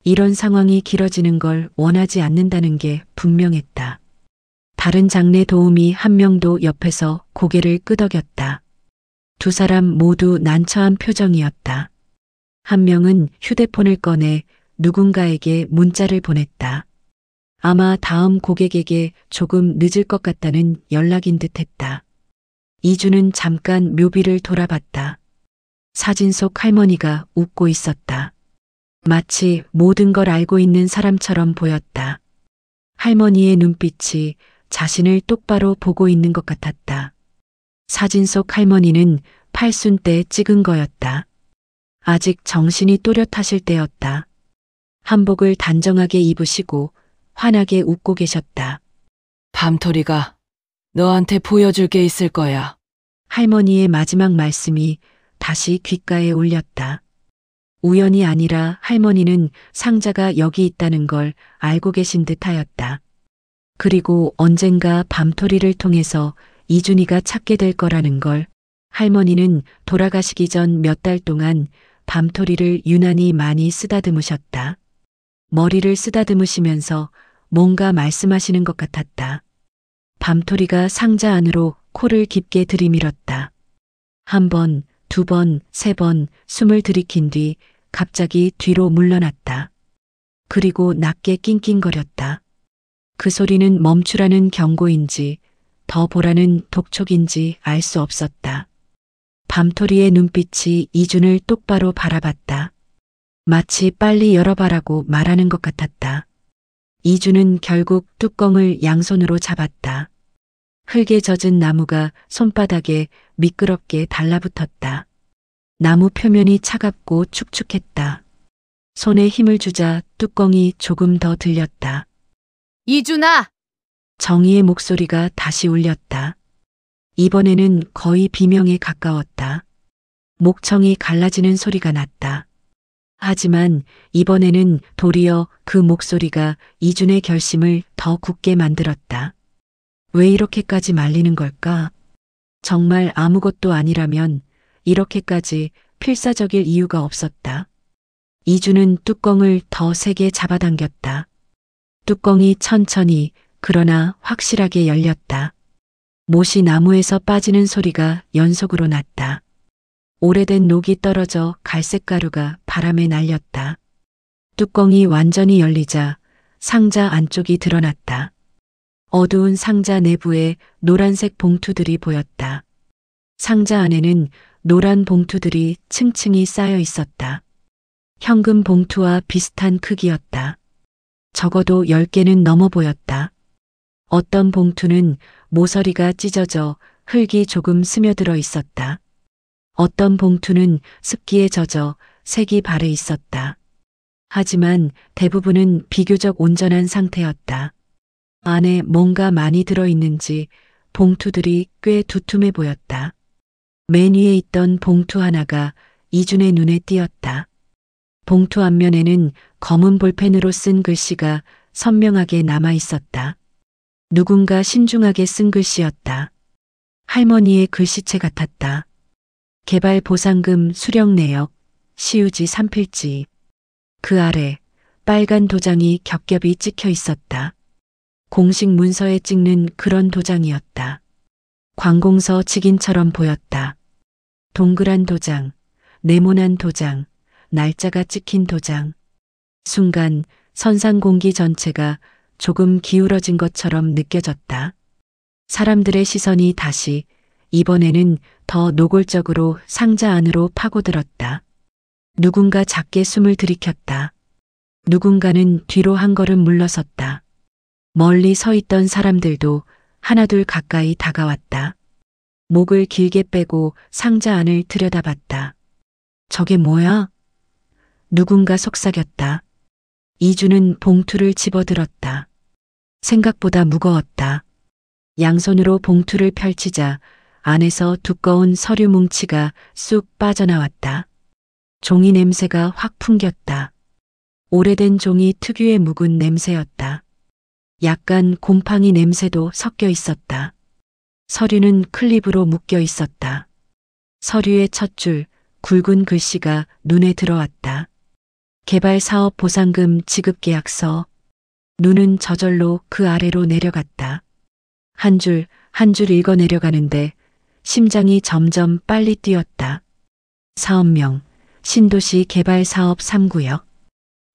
이런 상황이 길어지는 걸 원하지 않는다는 게 분명했다. 다른 장례 도우미 한 명도 옆에서 고개를 끄덕였다. 두 사람 모두 난처한 표정이었다. 한 명은 휴대폰을 꺼내 누군가에게 문자를 보냈다. 아마 다음 고객에게 조금 늦을 것 같다는 연락인 듯했다. 이준은 잠깐 묘비를 돌아봤다. 사진 속 할머니가 웃고 있었다. 마치 모든 걸 알고 있는 사람처럼 보였다. 할머니의 눈빛이 자신을 똑바로 보고 있는 것 같았다. 사진 속 할머니는 팔순 때 찍은 거였다. 아직 정신이 또렷하실 때였다. 한복을 단정하게 입으시고 환하게 웃고 계셨다. 밤토리가 너한테 보여줄 게 있을 거야. 할머니의 마지막 말씀이 다시 귓가에 울렸다. 우연이 아니라 할머니는 상자가 여기 있다는 걸 알고 계신 듯하였다. 그리고 언젠가 밤토리를 통해서 이준이가 찾게 될 거라는 걸 할머니는 돌아가시기 전 몇 달 동안 밤토리를 유난히 많이 쓰다듬으셨다. 머리를 쓰다듬으시면서 뭔가 말씀하시는 것 같았다. 밤토리가 상자 안으로 코를 깊게 들이밀었다. 한 번, 두 번, 세 번 숨을 들이킨 뒤 갑자기 뒤로 물러났다. 그리고 낮게 낑낑거렸다. 그 소리는 멈추라는 경고인지 더 보라는 독촉인지 알 수 없었다. 밤토리의 눈빛이 이준을 똑바로 바라봤다. 마치 빨리 열어봐라고 말하는 것 같았다. 이준은 결국 뚜껑을 양손으로 잡았다. 흙에 젖은 나무가 손바닥에 미끄럽게 달라붙었다. 나무 표면이 차갑고 축축했다. 손에 힘을 주자 뚜껑이 조금 더 들렸다. 이준아! 정희의 목소리가 다시 울렸다. 이번에는 거의 비명에 가까웠다. 목청이 갈라지는 소리가 났다. 하지만 이번에는 도리어 그 목소리가 이준의 결심을 더 굳게 만들었다. 왜 이렇게까지 말리는 걸까? 정말 아무것도 아니라면 이렇게까지 필사적일 이유가 없었다. 이준은 뚜껑을 더 세게 잡아당겼다. 뚜껑이 천천히 그러나 확실하게 열렸다. 못이 나무에서 빠지는 소리가 연속으로 났다. 오래된 녹이 떨어져 갈색 가루가 바람에 날렸다. 뚜껑이 완전히 열리자 상자 안쪽이 드러났다. 어두운 상자 내부에 노란색 봉투들이 보였다. 상자 안에는 노란 봉투들이 층층이 쌓여 있었다. 현금 봉투와 비슷한 크기였다. 적어도 10개는 넘어 보였다. 어떤 봉투는 모서리가 찢어져 흙이 조금 스며들어 있었다. 어떤 봉투는 습기에 젖어 색이 바래 있었다. 하지만 대부분은 비교적 온전한 상태였다. 안에 뭔가 많이 들어있는지 봉투들이 꽤 두툼해 보였다. 맨 위에 있던 봉투 하나가 이준의 눈에 띄었다. 봉투 앞면에는 검은 볼펜으로 쓴 글씨가 선명하게 남아 있었다. 누군가 신중하게 쓴 글씨였다. 할머니의 글씨체 같았다. 개발 보상금 수령 내역, 시우지 3필지. 그 아래 빨간 도장이 겹겹이 찍혀 있었다. 공식 문서에 찍는 그런 도장이었다. 관공서 직인처럼 보였다. 동그란 도장, 네모난 도장, 날짜가 찍힌 도장. 순간 선상 공기 전체가 조금 기울어진 것처럼 느껴졌다. 사람들의 시선이 다시 이번에는 더 노골적으로 상자 안으로 파고들었다. 누군가 작게 숨을 들이켰다. 누군가는 뒤로 한 걸음 물러섰다. 멀리 서 있던 사람들도 하나둘 가까이 다가왔다. 목을 길게 빼고 상자 안을 들여다봤다. 저게 뭐야? 누군가 속삭였다. 이주는 봉투를 집어들었다. 생각보다 무거웠다. 양손으로 봉투를 펼치자 안에서 두꺼운 서류 뭉치가 쑥 빠져나왔다. 종이 냄새가 확 풍겼다. 오래된 종이 특유의 묵은 냄새였다. 약간 곰팡이 냄새도 섞여 있었다. 서류는 클립으로 묶여 있었다. 서류의 첫 줄, 굵은 글씨가 눈에 들어왔다. 개발사업 보상금 지급 계약서. 눈은 저절로 그 아래로 내려갔다. 한 줄 한 줄 읽어 내려가는데 심장이 점점 빨리 뛰었다. 사업명, 신도시 개발사업 3구역.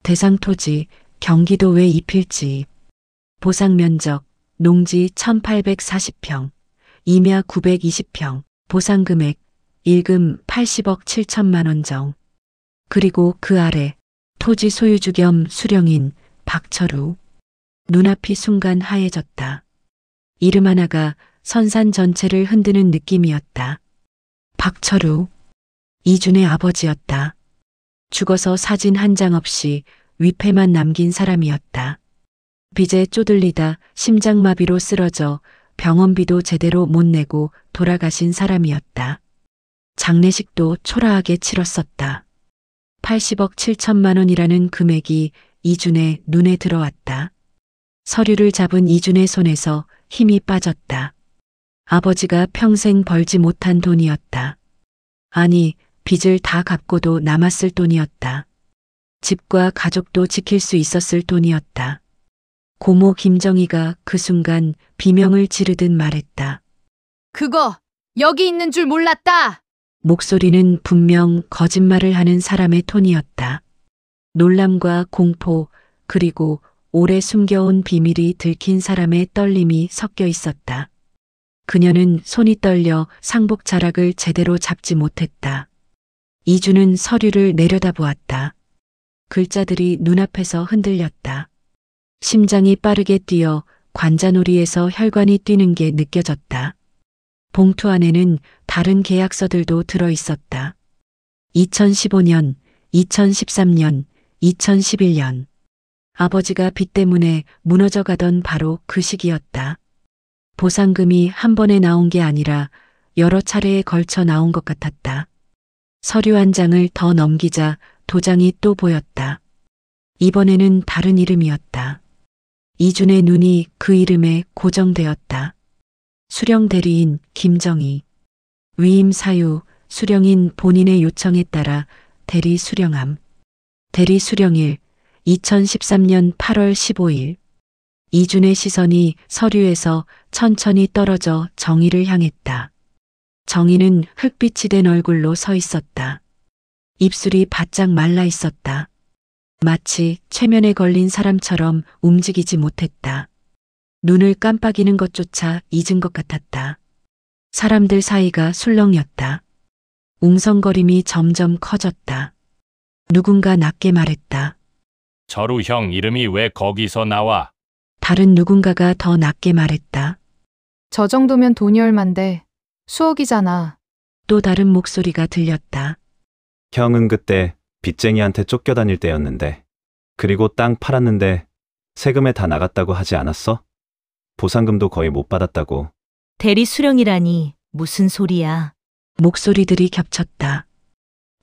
대상 토지, 경기도 외 2필지. 보상 면적, 농지 1840평, 임야 920평, 보상 금액, 일금 80억 7천만 원 정. 그리고 그 아래 토지 소유주 겸 수령인 박철우. 눈앞이 순간 하얘졌다. 이름 하나가 선산 전체를 흔드는 느낌이었다. 박철우. 이준의 아버지였다. 죽어서 사진 한 장 없이 위패만 남긴 사람이었다. 빚에 쪼들리다 심장마비로 쓰러져 병원비도 제대로 못 내고 돌아가신 사람이었다. 장례식도 초라하게 치렀었다. 80억 7천만 원이라는 금액이 이준의 눈에 들어왔다. 서류를 잡은 이준의 손에서 힘이 빠졌다. 아버지가 평생 벌지 못한 돈이었다. 아니, 빚을 다 갚고도 남았을 돈이었다. 집과 가족도 지킬 수 있었을 돈이었다. 고모 김정희가 그 순간 비명을 지르듯 말했다. 그거 여기 있는 줄 몰랐다. 목소리는 분명 거짓말을 하는 사람의 톤이었다. 놀람과 공포, 그리고 오래 숨겨온 비밀이 들킨 사람의 떨림이 섞여 있었다. 그녀는 손이 떨려 상복 자락을 제대로 잡지 못했다. 이주는 서류를 내려다보았다. 글자들이 눈앞에서 흔들렸다. 심장이 빠르게 뛰어 관자놀이에서 혈관이 뛰는 게 느껴졌다. 봉투 안에는 다른 계약서들도 들어 있었다. 2015년, 2013년, 2011년. 아버지가 빚 때문에 무너져 가던 바로 그 시기였다. 보상금이 한 번에 나온 게 아니라 여러 차례에 걸쳐 나온 것 같았다. 서류 한 장을 더 넘기자 도장이 또 보였다. 이번에는 다른 이름이었다. 이준의 눈이 그 이름에 고정되었다. 수령 대리인 김정희. 위임 사유, 수령인 본인의 요청에 따라 대리 수령함. 대리 수령일 2013년 8월 15일. 이준의 시선이 서류에서 천천히 떨어져 정희를 향했다. 정희는 흙빛이 된 얼굴로 서 있었다. 입술이 바짝 말라 있었다. 마치 최면에 걸린 사람처럼 움직이지 못했다. 눈을 깜빡이는 것조차 잊은 것 같았다. 사람들 사이가 술렁였다. 웅성거림이 점점 커졌다. 누군가 낮게 말했다. 철우 형 이름이 왜 거기서 나와? 다른 누군가가 더 낮게 말했다. 저 정도면 돈이 얼만데 수억이잖아. 또 다른 목소리가 들렸다. 형은 그때 빚쟁이한테 쫓겨다닐 때였는데, 그리고 땅 팔았는데 세금에 다 나갔다고 하지 않았어? 보상금도 거의 못 받았다고. 대리 수령이라니 무슨 소리야. 목소리들이 겹쳤다.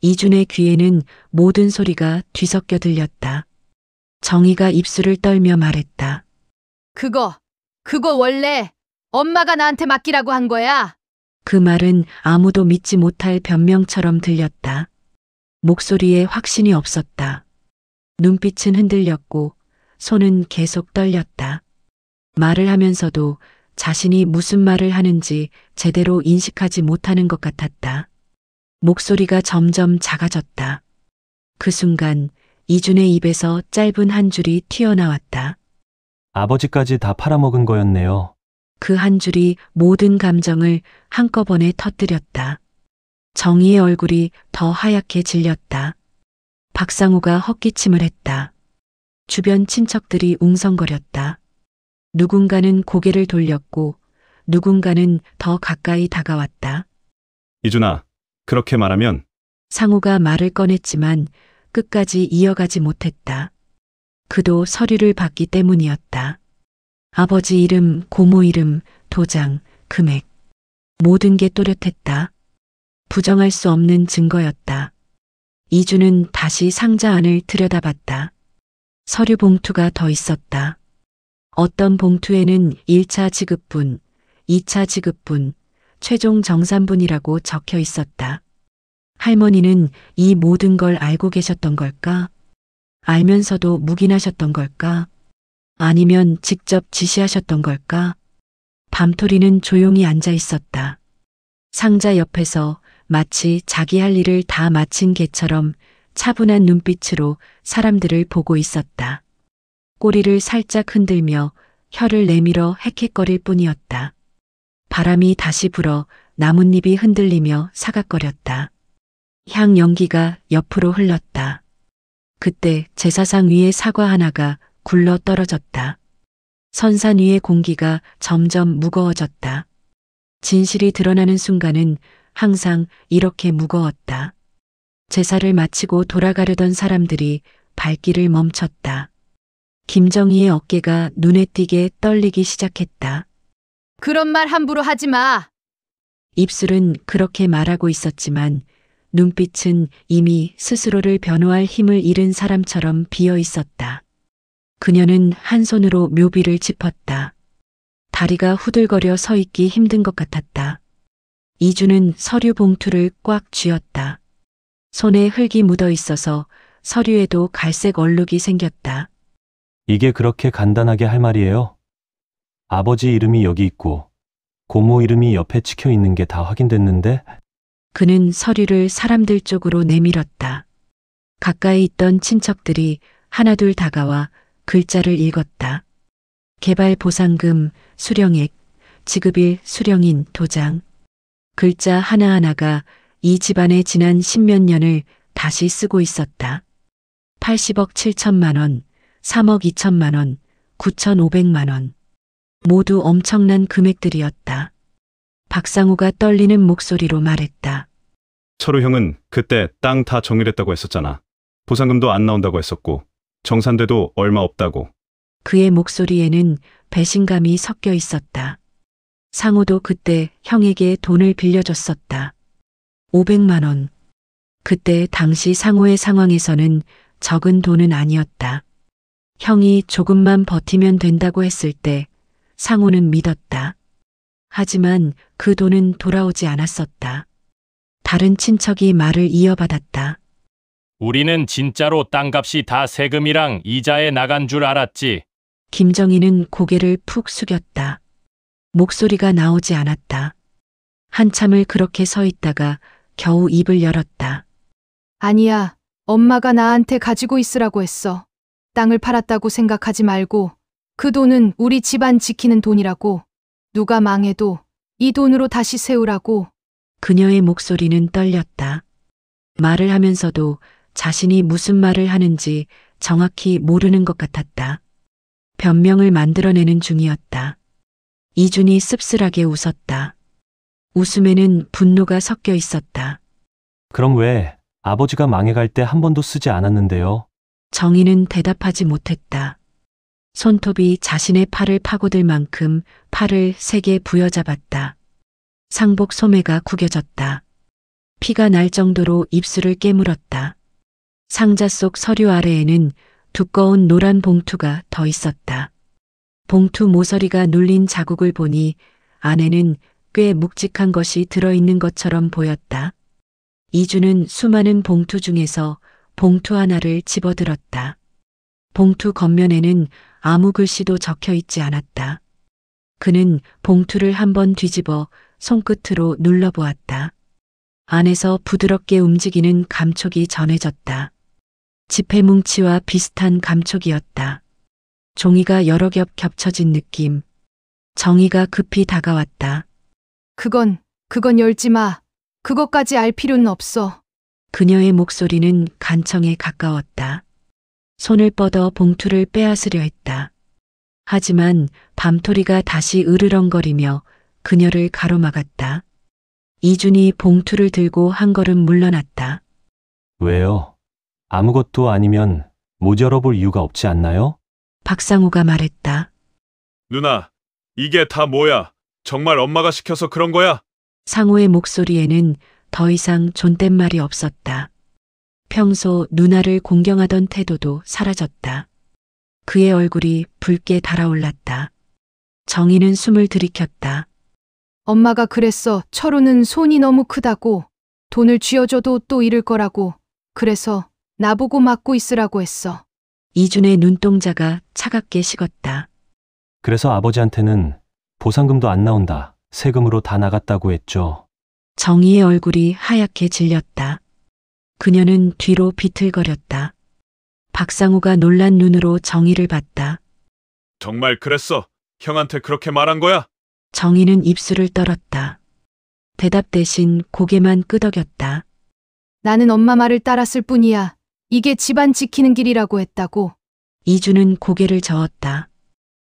이준의 귀에는 모든 소리가 뒤섞여 들렸다. 정희가 입술을 떨며 말했다. 그거 원래 엄마가 나한테 맡기라고 한 거야. 그 말은 아무도 믿지 못할 변명처럼 들렸다. 목소리에 확신이 없었다. 눈빛은 흔들렸고 손은 계속 떨렸다. 말을 하면서도 자신이 무슨 말을 하는지 제대로 인식하지 못하는 것 같았다. 목소리가 점점 작아졌다. 그 순간 이준의 입에서 짧은 한 줄이 튀어나왔다. 아버지까지 다 팔아먹은 거였네요. 그 한 줄이 모든 감정을 한꺼번에 터뜨렸다. 정희의 얼굴이 더 하얗게 질렸다. 박상우가 헛기침을 했다. 주변 친척들이 웅성거렸다. 누군가는 고개를 돌렸고 누군가는 더 가까이 다가왔다. 이준아, 그렇게 말하면 상우가 말을 꺼냈지만 끝까지 이어가지 못했다. 그도 서류를 받기 때문이었다. 아버지 이름, 고모 이름, 도장, 금액. 모든 게 또렷했다. 부정할 수 없는 증거였다. 이주는 다시 상자 안을 들여다봤다. 서류 봉투가 더 있었다. 어떤 봉투에는 1차 지급분, 2차 지급분, 최종 정산분이라고 적혀 있었다. 할머니는 이 모든 걸 알고 계셨던 걸까? 알면서도 묵인하셨던 걸까? 아니면 직접 지시하셨던 걸까? 밤토리는 조용히 앉아 있었다. 상자 옆에서 마치 자기 할 일을 다 마친 개처럼 차분한 눈빛으로 사람들을 보고 있었다. 꼬리를 살짝 흔들며 혀를 내밀어 헥헥거릴 뿐이었다. 바람이 다시 불어 나뭇잎이 흔들리며 사각거렸다. 향 연기가 옆으로 흘렀다. 그때 제사상 위에 사과 하나가 굴러 떨어졌다. 선산 위의 공기가 점점 무거워졌다. 진실이 드러나는 순간은 항상 이렇게 무거웠다. 제사를 마치고 돌아가려던 사람들이 발길을 멈췄다. 김정희의 어깨가 눈에 띄게 떨리기 시작했다. 그런 말 함부로 하지 마. 입술은 그렇게 말하고 있었지만 눈빛은 이미 스스로를 변호할 힘을 잃은 사람처럼 비어 있었다. 그녀는 한 손으로 묘비를 짚었다. 다리가 후들거려 서 있기 힘든 것 같았다. 이주는 서류 봉투를 꽉 쥐었다. 손에 흙이 묻어 있어서 서류에도 갈색 얼룩이 생겼다. 이게 그렇게 간단하게 할 말이에요? 아버지 이름이 여기 있고 고모 이름이 옆에 찍혀 있는 게 다 확인됐는데? 그는 서류를 사람들 쪽으로 내밀었다. 가까이 있던 친척들이 하나둘 다가와 글자를 읽었다. 개발 보상금, 수령액, 지급일, 수령인, 도장. 글자 하나하나가 이 집안의 지난 10몇 년을 다시 쓰고 있었다. 80억 7천만 원, 3억 2천만 원, 9,500만 원. 모두 엄청난 금액들이었다. 박상우가 떨리는 목소리로 말했다. 철우 형은 그때 땅 다 정리했다고 했었잖아. 보상금도 안 나온다고 했었고 정산돼도 얼마 없다고. 그의 목소리에는 배신감이 섞여 있었다. 상우도 그때 형에게 돈을 빌려줬었다. 500만 원. 그때 당시 상우의 상황에서는 적은 돈은 아니었다. 형이 조금만 버티면 된다고 했을 때 상우는 믿었다. 하지만 그 돈은 돌아오지 않았었다. 다른 친척이 말을 이어받았다. 우리는 진짜로 땅값이 다 세금이랑 이자에 나간 줄 알았지. 김정희는 고개를 푹 숙였다. 목소리가 나오지 않았다. 한참을 그렇게 서 있다가 겨우 입을 열었다. 아니야. 엄마가 나한테 가지고 있으라고 했어. 땅을 팔았다고 생각하지 말고 그 돈은 우리 집안 지키는 돈이라고. 누가 망해도 이 돈으로 다시 세우라고. 그녀의 목소리는 떨렸다. 말을 하면서도 자신이 무슨 말을 하는지 정확히 모르는 것 같았다. 변명을 만들어내는 중이었다. 이준이 씁쓸하게 웃었다. 웃음에는 분노가 섞여 있었다. 그럼 왜 아버지가 망해갈 때 한 번도 쓰지 않았는데요? 정희는 대답하지 못했다. 손톱이 자신의 팔을 파고들 만큼 팔을 세게 부여잡았다. 상복 소매가 구겨졌다. 피가 날 정도로 입술을 깨물었다. 상자 속 서류 아래에는 두꺼운 노란 봉투가 더 있었다. 봉투 모서리가 눌린 자국을 보니 안에는 꽤 묵직한 것이 들어있는 것처럼 보였다. 이주는 수많은 봉투 중에서 봉투 하나를 집어들었다. 봉투 겉면에는 아무 글씨도 적혀 있지 않았다. 그는 봉투를 한번 뒤집어 손끝으로 눌러보았다. 안에서 부드럽게 움직이는 감촉이 전해졌다. 지폐뭉치와 비슷한 감촉이었다. 종이가 여러 겹 겹쳐진 느낌. 정의가 급히 다가왔다. 그건 열지 마. 그것까지 알 필요는 없어. 그녀의 목소리는 간청에 가까웠다. 손을 뻗어 봉투를 빼앗으려 했다. 하지만 밤토리가 다시 으르렁거리며 그녀를 가로막았다. 이준이 봉투를 들고 한 걸음 물러났다. 왜요? 아무것도 아니면 못 열어볼 이유가 없지 않나요? 박상우가 말했다. 누나, 이게 다 뭐야? 정말 엄마가 시켜서 그런 거야? 상우의 목소리에는 더 이상 존댓말이 없었다. 평소 누나를 공경하던 태도도 사라졌다. 그의 얼굴이 붉게 달아올랐다. 정희는 숨을 들이켰다. 엄마가 그랬어. 철우는 손이 너무 크다고. 돈을 쥐어줘도 또 잃을 거라고. 그래서 나보고 막고 있으라고 했어. 이준의 눈동자가 차갑게 식었다. 그래서 아버지한테는 보상금도 안 나온다. 세금으로 다 나갔다고 했죠. 정희의 얼굴이 하얗게 질렸다. 그녀는 뒤로 비틀거렸다. 박상우가 놀란 눈으로 정희를 봤다. 정말 그랬어. 형한테 그렇게 말한 거야? 정희는 입술을 떨었다. 대답 대신 고개만 끄덕였다. 나는 엄마 말을 따랐을 뿐이야. 이게 집안 지키는 길이라고 했다고. 이주는 고개를 저었다.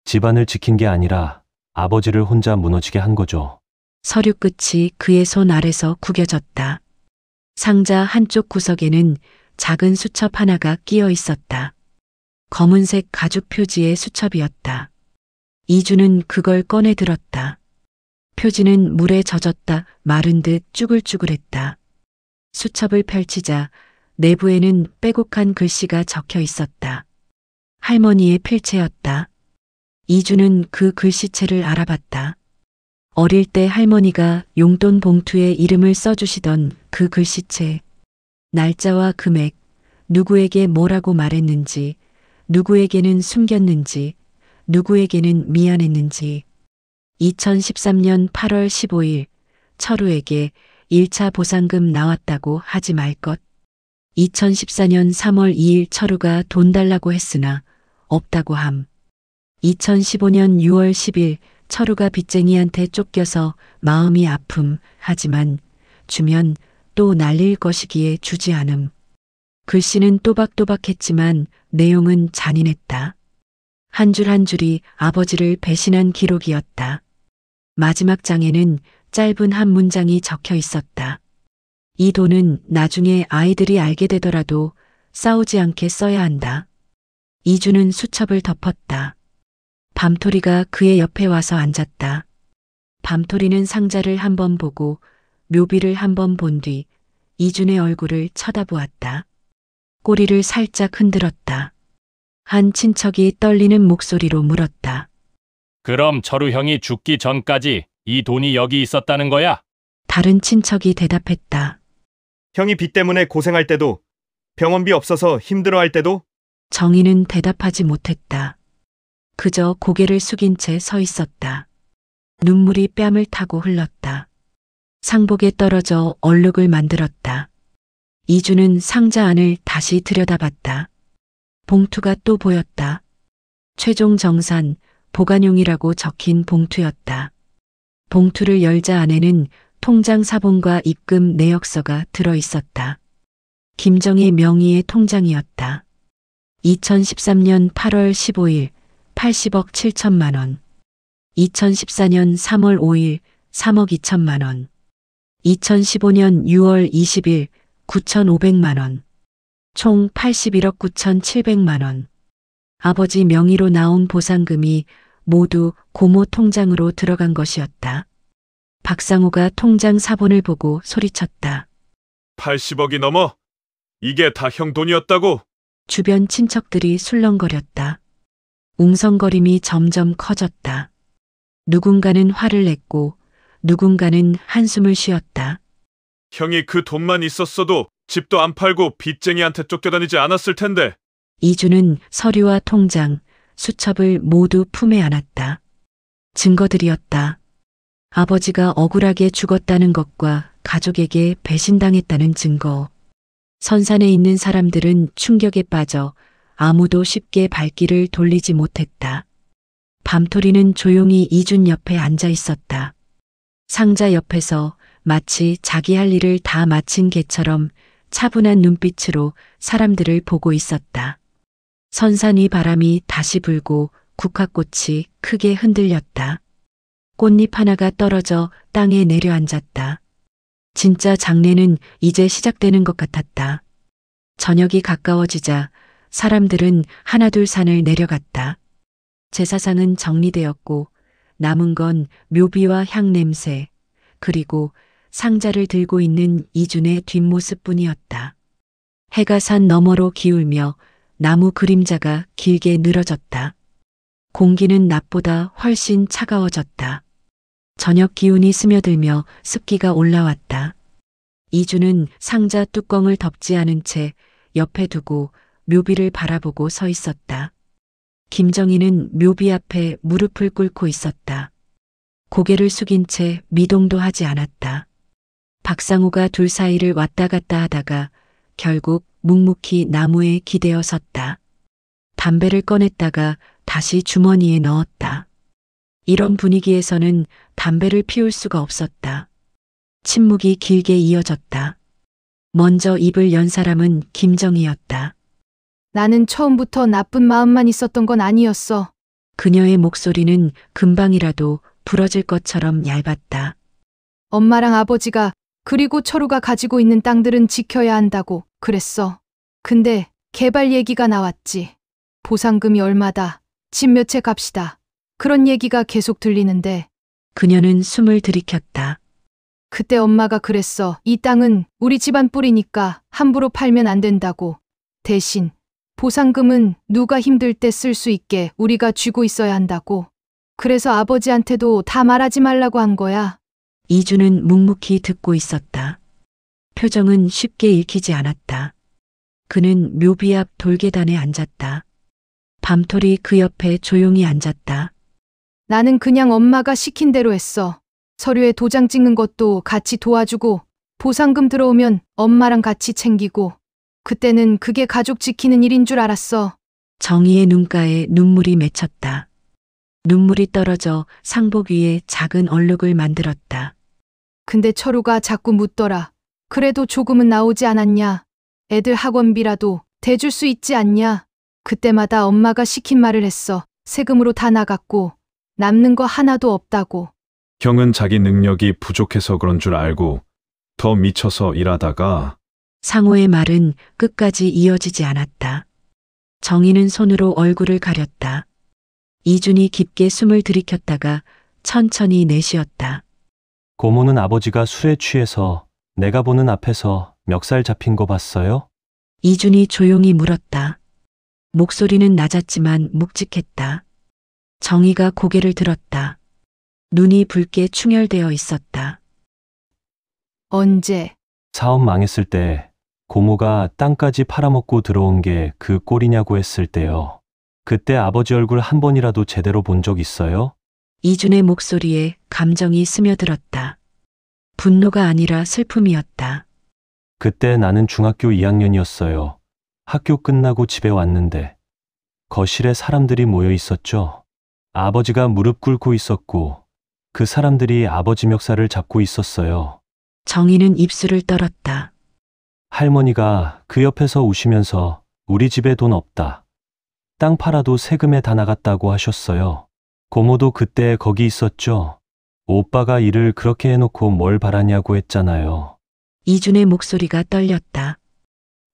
집안을 지킨 게 아니라 아버지를 혼자 무너지게 한 거죠. 서류 끝이 그의 손 아래서 구겨졌다. 상자 한쪽 구석에는 작은 수첩 하나가 끼어 있었다. 검은색 가죽 표지의 수첩이었다. 이주는 그걸 꺼내 들었다. 표지는 물에 젖었다 마른 듯 쭈글쭈글했다. 수첩을 펼치자 내부에는 빼곡한 글씨가 적혀 있었다. 할머니의 필체였다. 이주는 그 글씨체를 알아봤다. 어릴 때 할머니가 용돈 봉투에 이름을 써주시던 그 글씨체. 날짜와 금액, 누구에게 뭐라고 말했는지, 누구에게는 숨겼는지, 누구에게는 미안했는지. 2013년 8월 15일 철우에게 1차 보상금 나왔다고 하지 말 것. 2014년 3월 2일 철우가 돈 달라고 했으나 없다고 함. 2015년 6월 10일 철우가 빚쟁이한테 쫓겨서 마음이 아픔. 하지만 주면 또 날릴 것이기에 주지 않음. 글씨는 또박또박했지만 내용은 잔인했다. 한 줄 한 줄이 아버지를 배신한 기록이었다. 마지막 장에는 짧은 한 문장이 적혀 있었다. 이 돈은 나중에 아이들이 알게 되더라도 싸우지 않게 써야 한다. 이주는 수첩을 덮었다. 밤토리가 그의 옆에 와서 앉았다. 밤토리는 상자를 한번 보고 묘비를 한번 본 뒤 이준의 얼굴을 쳐다보았다. 꼬리를 살짝 흔들었다. 한 친척이 떨리는 목소리로 물었다. 그럼 철우 형이 죽기 전까지 이 돈이 여기 있었다는 거야? 다른 친척이 대답했다. 형이 빚 때문에 고생할 때도, 병원비 없어서 힘들어할 때도. 정희는 대답하지 못했다. 그저 고개를 숙인 채 서 있었다. 눈물이 뺨을 타고 흘렀다. 상복에 떨어져 얼룩을 만들었다. 이주는 상자 안을 다시 들여다봤다. 봉투가 또 보였다. 최종 정산, 보관용이라고 적힌 봉투였다. 봉투를 열자 안에는 통장 사본과 입금 내역서가 들어 있었다. 김정희 명의의 통장이었다. 2013년 8월 15일 80억 7천만 원. 2014년 3월 5일 3억 2천만 원. 2015년 6월 20일 9,500만 원. 총 81억 9,700만 원. 아버지 명의로 나온 보상금이 모두 고모 통장으로 들어간 것이었다. 박상호가 통장 사본을 보고 소리쳤다. 80억이 넘어? 이게 다 형 돈이었다고? 주변 친척들이 술렁거렸다. 웅성거림이 점점 커졌다. 누군가는 화를 냈고 누군가는 한숨을 쉬었다. 형이 그 돈만 있었어도 집도 안 팔고 빚쟁이한테 쫓겨다니지 않았을 텐데. 이주는 서류와 통장, 수첩을 모두 품에 안았다. 증거들이었다. 아버지가 억울하게 죽었다는 것과 가족에게 배신당했다는 증거. 선산에 있는 사람들은 충격에 빠져 아무도 쉽게 발길을 돌리지 못했다. 밤토리는 조용히 이준 옆에 앉아 있었다. 상자 옆에서 마치 자기 할 일을 다 마친 개처럼 차분한 눈빛으로 사람들을 보고 있었다. 선산이 바람이 다시 불고 국화꽃이 크게 흔들렸다. 꽃잎 하나가 떨어져 땅에 내려앉았다. 진짜 장례는 이제 시작되는 것 같았다. 저녁이 가까워지자 사람들은 하나둘 산을 내려갔다. 제사상은 정리되었고 남은 건 묘비와 향 냄새, 그리고 상자를 들고 있는 이준의 뒷모습뿐이었다. 해가 산 너머로 기울며 나무 그림자가 길게 늘어졌다. 공기는 낮보다 훨씬 차가워졌다. 저녁 기운이 스며들며 습기가 올라왔다. 이준은 상자 뚜껑을 덮지 않은 채 옆에 두고 묘비를 바라보고 서 있었다. 김정희는 묘비 앞에 무릎을 꿇고 있었다. 고개를 숙인 채 미동도 하지 않았다. 박상호가 둘 사이를 왔다 갔다 하다가 결국 묵묵히 나무에 기대어 섰다. 담배를 꺼냈다가 다시 주머니에 넣었다. 이런 분위기에서는 담배를 피울 수가 없었다. 침묵이 길게 이어졌다. 먼저 입을 연 사람은 김정희였다. 나는 처음부터 나쁜 마음만 있었던 건 아니었어. 그녀의 목소리는 금방이라도 부러질 것처럼 얇았다. 엄마랑 아버지가 그리고 철우가 가지고 있는 땅들은 지켜야 한다고 그랬어. 근데 개발 얘기가 나왔지. 보상금이 얼마다, 집 몇 채 값이다. 그런 얘기가 계속 들리는데 그녀는 숨을 들이켰다. 그때 엄마가 그랬어. 이 땅은 우리 집안 뿌리니까 함부로 팔면 안 된다고. 대신 보상금은 누가 힘들 때 쓸 수 있게 우리가 쥐고 있어야 한다고. 그래서 아버지한테도 다 말하지 말라고 한 거야. 이주는 묵묵히 듣고 있었다. 표정은 쉽게 읽히지 않았다. 그는 묘비 앞 돌계단에 앉았다. 밤토리 그 옆에 조용히 앉았다. 나는 그냥 엄마가 시킨 대로 했어. 서류에 도장 찍는 것도 같이 도와주고 보상금 들어오면 엄마랑 같이 챙기고. 그때는 그게 가족 지키는 일인 줄 알았어. 정희의 눈가에 눈물이 맺혔다. 눈물이 떨어져 상복 위에 작은 얼룩을 만들었다. 근데 철우가 자꾸 묻더라. 그래도 조금은 나오지 않았냐? 애들 학원비라도 대줄 수 있지 않냐? 그때마다 엄마가 시킨 말을 했어. 세금으로 다 나갔고 남는 거 하나도 없다고. 형은 자기 능력이 부족해서 그런 줄 알고 더 미쳐서 일하다가. 상호의 말은 끝까지 이어지지 않았다. 정희는 손으로 얼굴을 가렸다. 이준이 깊게 숨을 들이켰다가 천천히 내쉬었다. 고모는 아버지가 술에 취해서 내가 보는 앞에서 멱살 잡힌 거 봤어요? 이준이 조용히 물었다. 목소리는 낮았지만 묵직했다. 정희가 고개를 들었다. 눈이 붉게 충혈되어 있었다. 언제? 사업 망했을 때 고모가 땅까지 팔아먹고 들어온 게 그 꼴이냐고 했을 때요. 그때 아버지 얼굴 한 번이라도 제대로 본 적 있어요? 이준의 목소리에 감정이 스며들었다. 분노가 아니라 슬픔이었다. 그때 나는 중학교 2학년이었어요. 학교 끝나고 집에 왔는데 거실에 사람들이 모여 있었죠. 아버지가 무릎 꿇고 있었고 그 사람들이 아버지 멱살을 잡고 있었어요. 정희는 입술을 떨었다. 할머니가 그 옆에서 우시면서 우리 집에 돈 없다. 땅 팔아도 세금에 다 나갔다고 하셨어요. 고모도 그때 거기 있었죠. 오빠가 일을 그렇게 해놓고 뭘 바라냐고 했잖아요. 이준의 목소리가 떨렸다.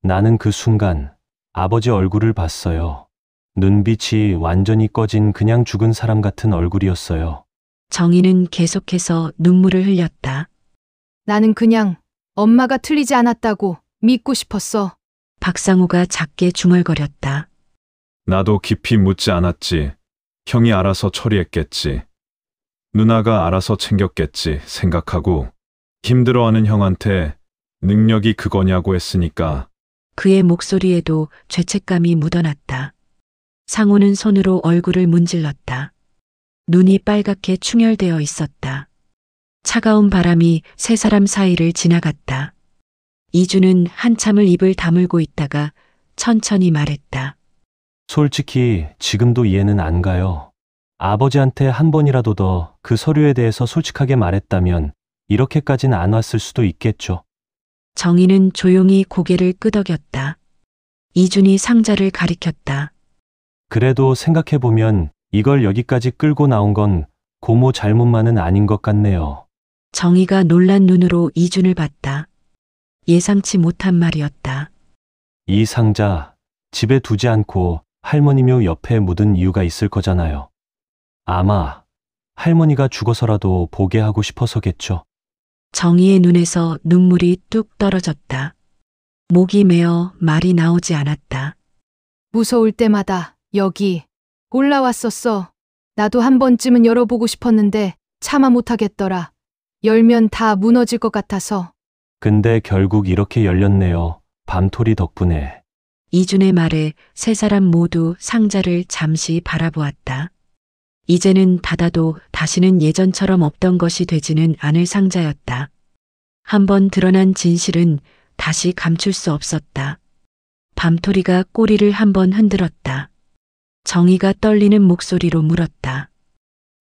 나는 그 순간 아버지 얼굴을 봤어요. 눈빛이 완전히 꺼진 그냥 죽은 사람 같은 얼굴이었어요. 정희는 계속해서 눈물을 흘렸다. 나는 그냥 엄마가 틀리지 않았다고 믿고 싶었어. 박상우가 작게 중얼거렸다. 나도 깊이 묻지 않았지. 형이 알아서 처리했겠지. 누나가 알아서 챙겼겠지 생각하고 힘들어하는 형한테 능력이 그거냐고 했으니까. 그의 목소리에도 죄책감이 묻어났다. 상우는 손으로 얼굴을 문질렀다. 눈이 빨갛게 충혈되어 있었다. 차가운 바람이 세 사람 사이를 지나갔다. 이주는 한참을 입을 다물고 있다가 천천히 말했다. 솔직히 지금도 이해는 안 가요. 아버지한테 한 번이라도 더 그 서류에 대해서 솔직하게 말했다면 이렇게까지는 안 왔을 수도 있겠죠. 정희는 조용히 고개를 끄덕였다. 이준이 상자를 가리켰다. 그래도 생각해보면 이걸 여기까지 끌고 나온 건 고모 잘못만은 아닌 것 같네요. 정희가 놀란 눈으로 이준을 봤다. 예상치 못한 말이었다. 이 상자 집에 두지 않고 할머니 묘 옆에 묻은 이유가 있을 거잖아요. 아마 할머니가 죽어서라도 보게 하고 싶어서겠죠. 정희의 눈에서 눈물이 뚝 떨어졌다. 목이 메어 말이 나오지 않았다. 무서울 때마다 여기 올라왔었어. 나도 한 번쯤은 열어보고 싶었는데 차마 못하겠더라. 열면 다 무너질 것 같아서. 근데 결국 이렇게 열렸네요. 밤토리 덕분에. 이준의 말에 세 사람 모두 상자를 잠시 바라보았다. 이제는 닫아도 다시는 예전처럼 없던 것이 되지는 않을 상자였다. 한번 드러난 진실은 다시 감출 수 없었다. 밤토리가 꼬리를 한번 흔들었다. 정희가 떨리는 목소리로 물었다.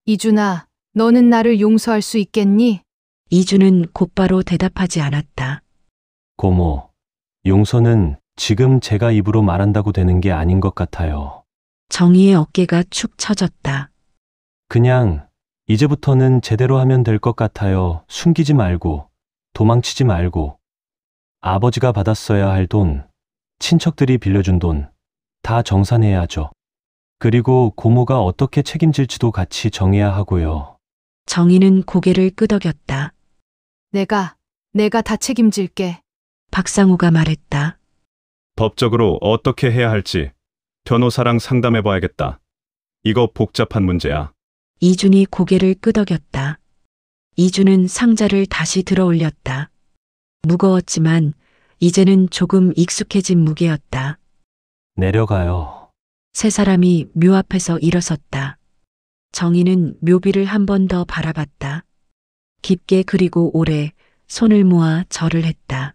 이준아, 너는 나를 용서할 수 있겠니? 이준은 곧바로 대답하지 않았다. 고모, 용서는 지금 제가 입으로 말한다고 되는 게 아닌 것 같아요. 정희의 어깨가 축 처졌다. 그냥 이제부터는 제대로 하면 될 것 같아요. 숨기지 말고, 도망치지 말고. 아버지가 받았어야 할 돈, 친척들이 빌려준 돈, 다 정산해야죠. 그리고 고모가 어떻게 책임질지도 같이 정해야 하고요. 정희는 고개를 끄덕였다. 내가 다 책임질게. 박상우가 말했다. 법적으로 어떻게 해야 할지 변호사랑 상담해봐야겠다. 이거 복잡한 문제야. 이준이 고개를 끄덕였다. 이준은 상자를 다시 들어 올렸다. 무거웠지만 이제는 조금 익숙해진 무게였다. 내려가요. 세 사람이 묘 앞에서 일어섰다. 정희는 묘비를 한 번 더 바라봤다. 깊게 그리고 오래 손을 모아 절을 했다.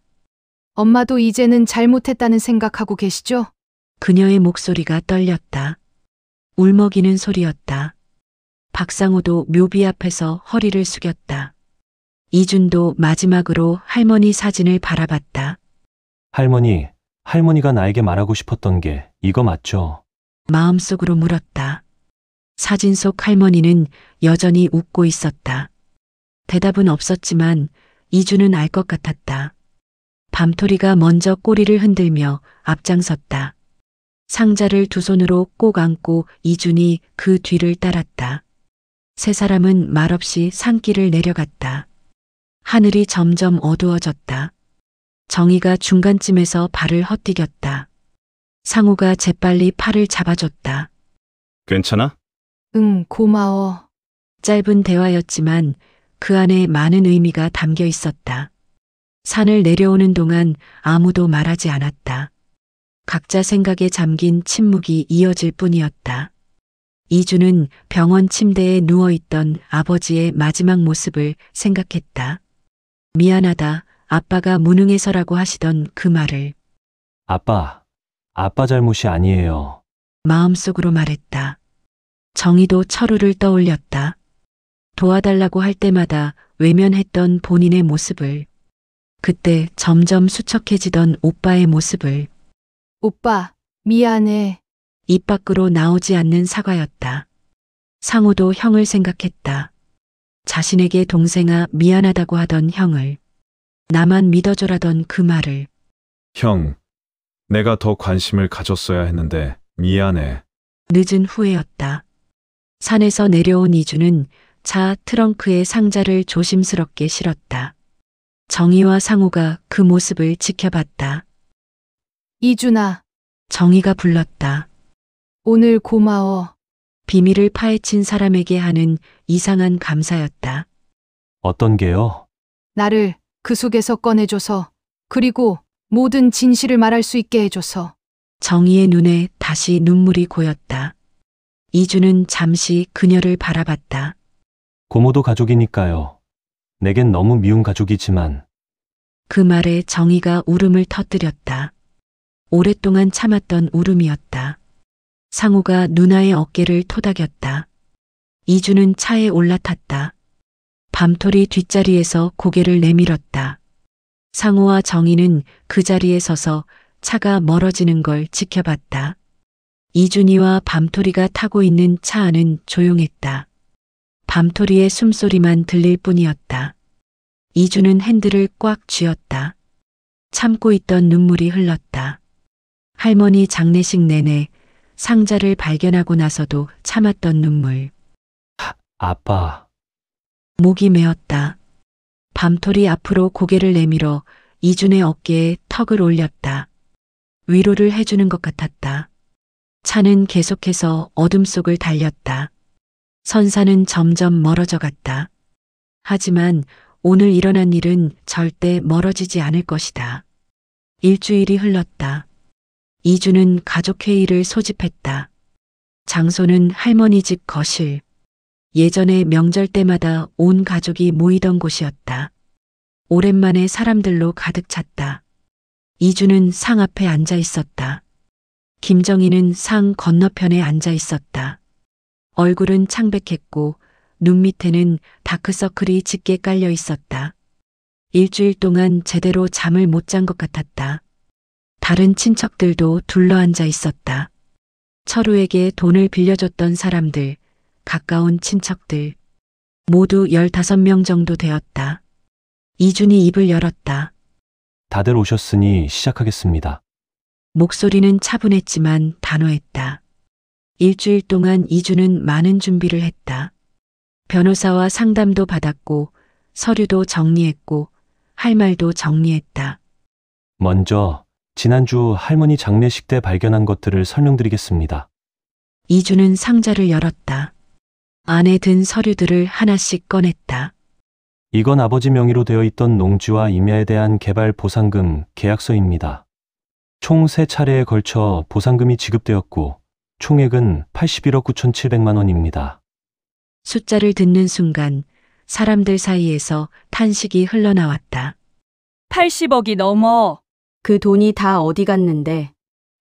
엄마도 이제는 잘못했다는 생각하고 계시죠? 그녀의 목소리가 떨렸다. 울먹이는 소리였다. 박상우도 묘비 앞에서 허리를 숙였다. 이준도 마지막으로 할머니 사진을 바라봤다. 할머니가 나에게 말하고 싶었던 게 이거 맞죠? 마음속으로 물었다. 사진 속 할머니는 여전히 웃고 있었다. 대답은 없었지만 이준은 알 것 같았다. 밤토리가 먼저 꼬리를 흔들며 앞장섰다. 상자를 두 손으로 꼭 안고 이준이 그 뒤를 따랐다. 세 사람은 말없이 산길을 내려갔다. 하늘이 점점 어두워졌다. 정희가 중간쯤에서 발을 헛디뎠다. 상우가 재빨리 팔을 잡아줬다. 괜찮아? 응, 고마워. 짧은 대화였지만 그 안에 많은 의미가 담겨 있었다. 산을 내려오는 동안 아무도 말하지 않았다. 각자 생각에 잠긴 침묵이 이어질 뿐이었다. 이주는 병원 침대에 누워있던 아버지의 마지막 모습을 생각했다. 미안하다, 아빠가 무능해서라고 하시던 그 말을. 아빠 잘못이 아니에요. 마음속으로 말했다. 정희도 철우를 떠올렸다. 도와달라고 할 때마다 외면했던 본인의 모습을. 그때 점점 수척해지던 오빠의 모습을. 오빠, 미안해. 입 밖으로 나오지 않는 사과였다. 상우도 형을 생각했다. 자신에게 동생아 미안하다고 하던 형을. 나만 믿어줘라던 그 말을. 형, 내가 더 관심을 가졌어야 했는데 미안해. 늦은 후에였다. 산에서 내려온 이주는 차 트렁크에 상자를 조심스럽게 실었다. 정희와 상우가 그 모습을 지켜봤다. 이준아, 정희가 불렀다. 오늘 고마워. 비밀을 파헤친 사람에게 하는 이상한 감사였다. 어떤 게요? 나를 그 속에서 꺼내줘서, 그리고 모든 진실을 말할 수 있게 해줘서. 정희의 눈에 다시 눈물이 고였다. 이주는 잠시 그녀를 바라봤다. 고모도 가족이니까요. 내겐 너무 미운 가족이지만. 그 말에 정희가 울음을 터뜨렸다. 오랫동안 참았던 울음이었다. 상우가 누나의 어깨를 토닥였다. 이주는 차에 올라탔다. 밤토리 뒷자리에서 고개를 내밀었다. 상우와 정희는 그 자리에 서서 차가 멀어지는 걸 지켜봤다. 이준이와 밤토리가 타고 있는 차 안은 조용했다. 밤토리의 숨소리만 들릴 뿐이었다. 이주는 핸들을 꽉 쥐었다. 참고 있던 눈물이 흘렀다. 할머니 장례식 내내 상자를 발견하고 나서도 참았던 눈물. 아빠. 목이 메었다. 밤토리 앞으로 고개를 내밀어 이준의 어깨에 턱을 올렸다. 위로를 해주는 것 같았다. 차는 계속해서 어둠 속을 달렸다. 선사는 점점 멀어져 갔다. 하지만 오늘 일어난 일은 절대 멀어지지 않을 것이다. 일주일이 흘렀다. 이주는 가족회의를 소집했다. 장소는 할머니 집 거실. 예전에 명절 때마다 온 가족이 모이던 곳이었다. 오랜만에 사람들로 가득 찼다. 이주는 상 앞에 앉아 있었다. 김정희는 상 건너편에 앉아 있었다. 얼굴은 창백했고 눈 밑에는 다크서클이 짙게 깔려 있었다. 일주일 동안 제대로 잠을 못 잔 것 같았다. 다른 친척들도 둘러앉아 있었다. 철우에게 돈을 빌려줬던 사람들, 가까운 친척들, 모두 15명 정도 되었다. 이준이 입을 열었다. 다들 오셨으니 시작하겠습니다. 목소리는 차분했지만 단호했다. 일주일 동안 이주는 많은 준비를 했다. 변호사와 상담도 받았고, 서류도 정리했고, 할 말도 정리했다. 먼저 지난주 할머니 장례식 때 발견한 것들을 설명드리겠습니다. 이주는 상자를 열었다. 안에 든 서류들을 하나씩 꺼냈다. 이건 아버지 명의로 되어 있던 농지와 임야에 대한 개발 보상금 계약서입니다. 총 3차례에 걸쳐 보상금이 지급되었고 총액은 81억 9,700만 원입니다. 숫자를 듣는 순간 사람들 사이에서 탄식이 흘러나왔다. 80억이 넘어. 그 돈이 다 어디 갔는데.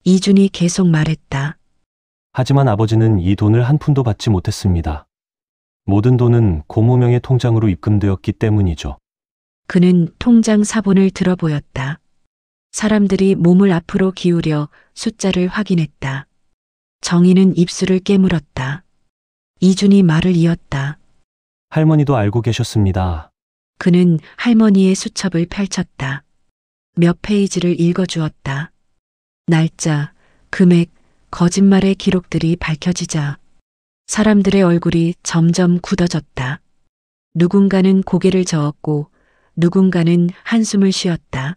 이준이 계속 말했다. 하지만 아버지는 이 돈을 한 푼도 받지 못했습니다. 모든 돈은 고모 명의 통장으로 입금되었기 때문이죠. 그는 통장 사본을 들어보였다. 사람들이 몸을 앞으로 기울여 숫자를 확인했다. 정희는 입술을 깨물었다. 이준이 말을 이었다. 할머니도 알고 계셨습니다. 그는 할머니의 수첩을 펼쳤다. 몇 페이지를 읽어주었다. 날짜, 금액, 거짓말의 기록들이 밝혀지자 사람들의 얼굴이 점점 굳어졌다. 누군가는 고개를 저었고 누군가는 한숨을 쉬었다.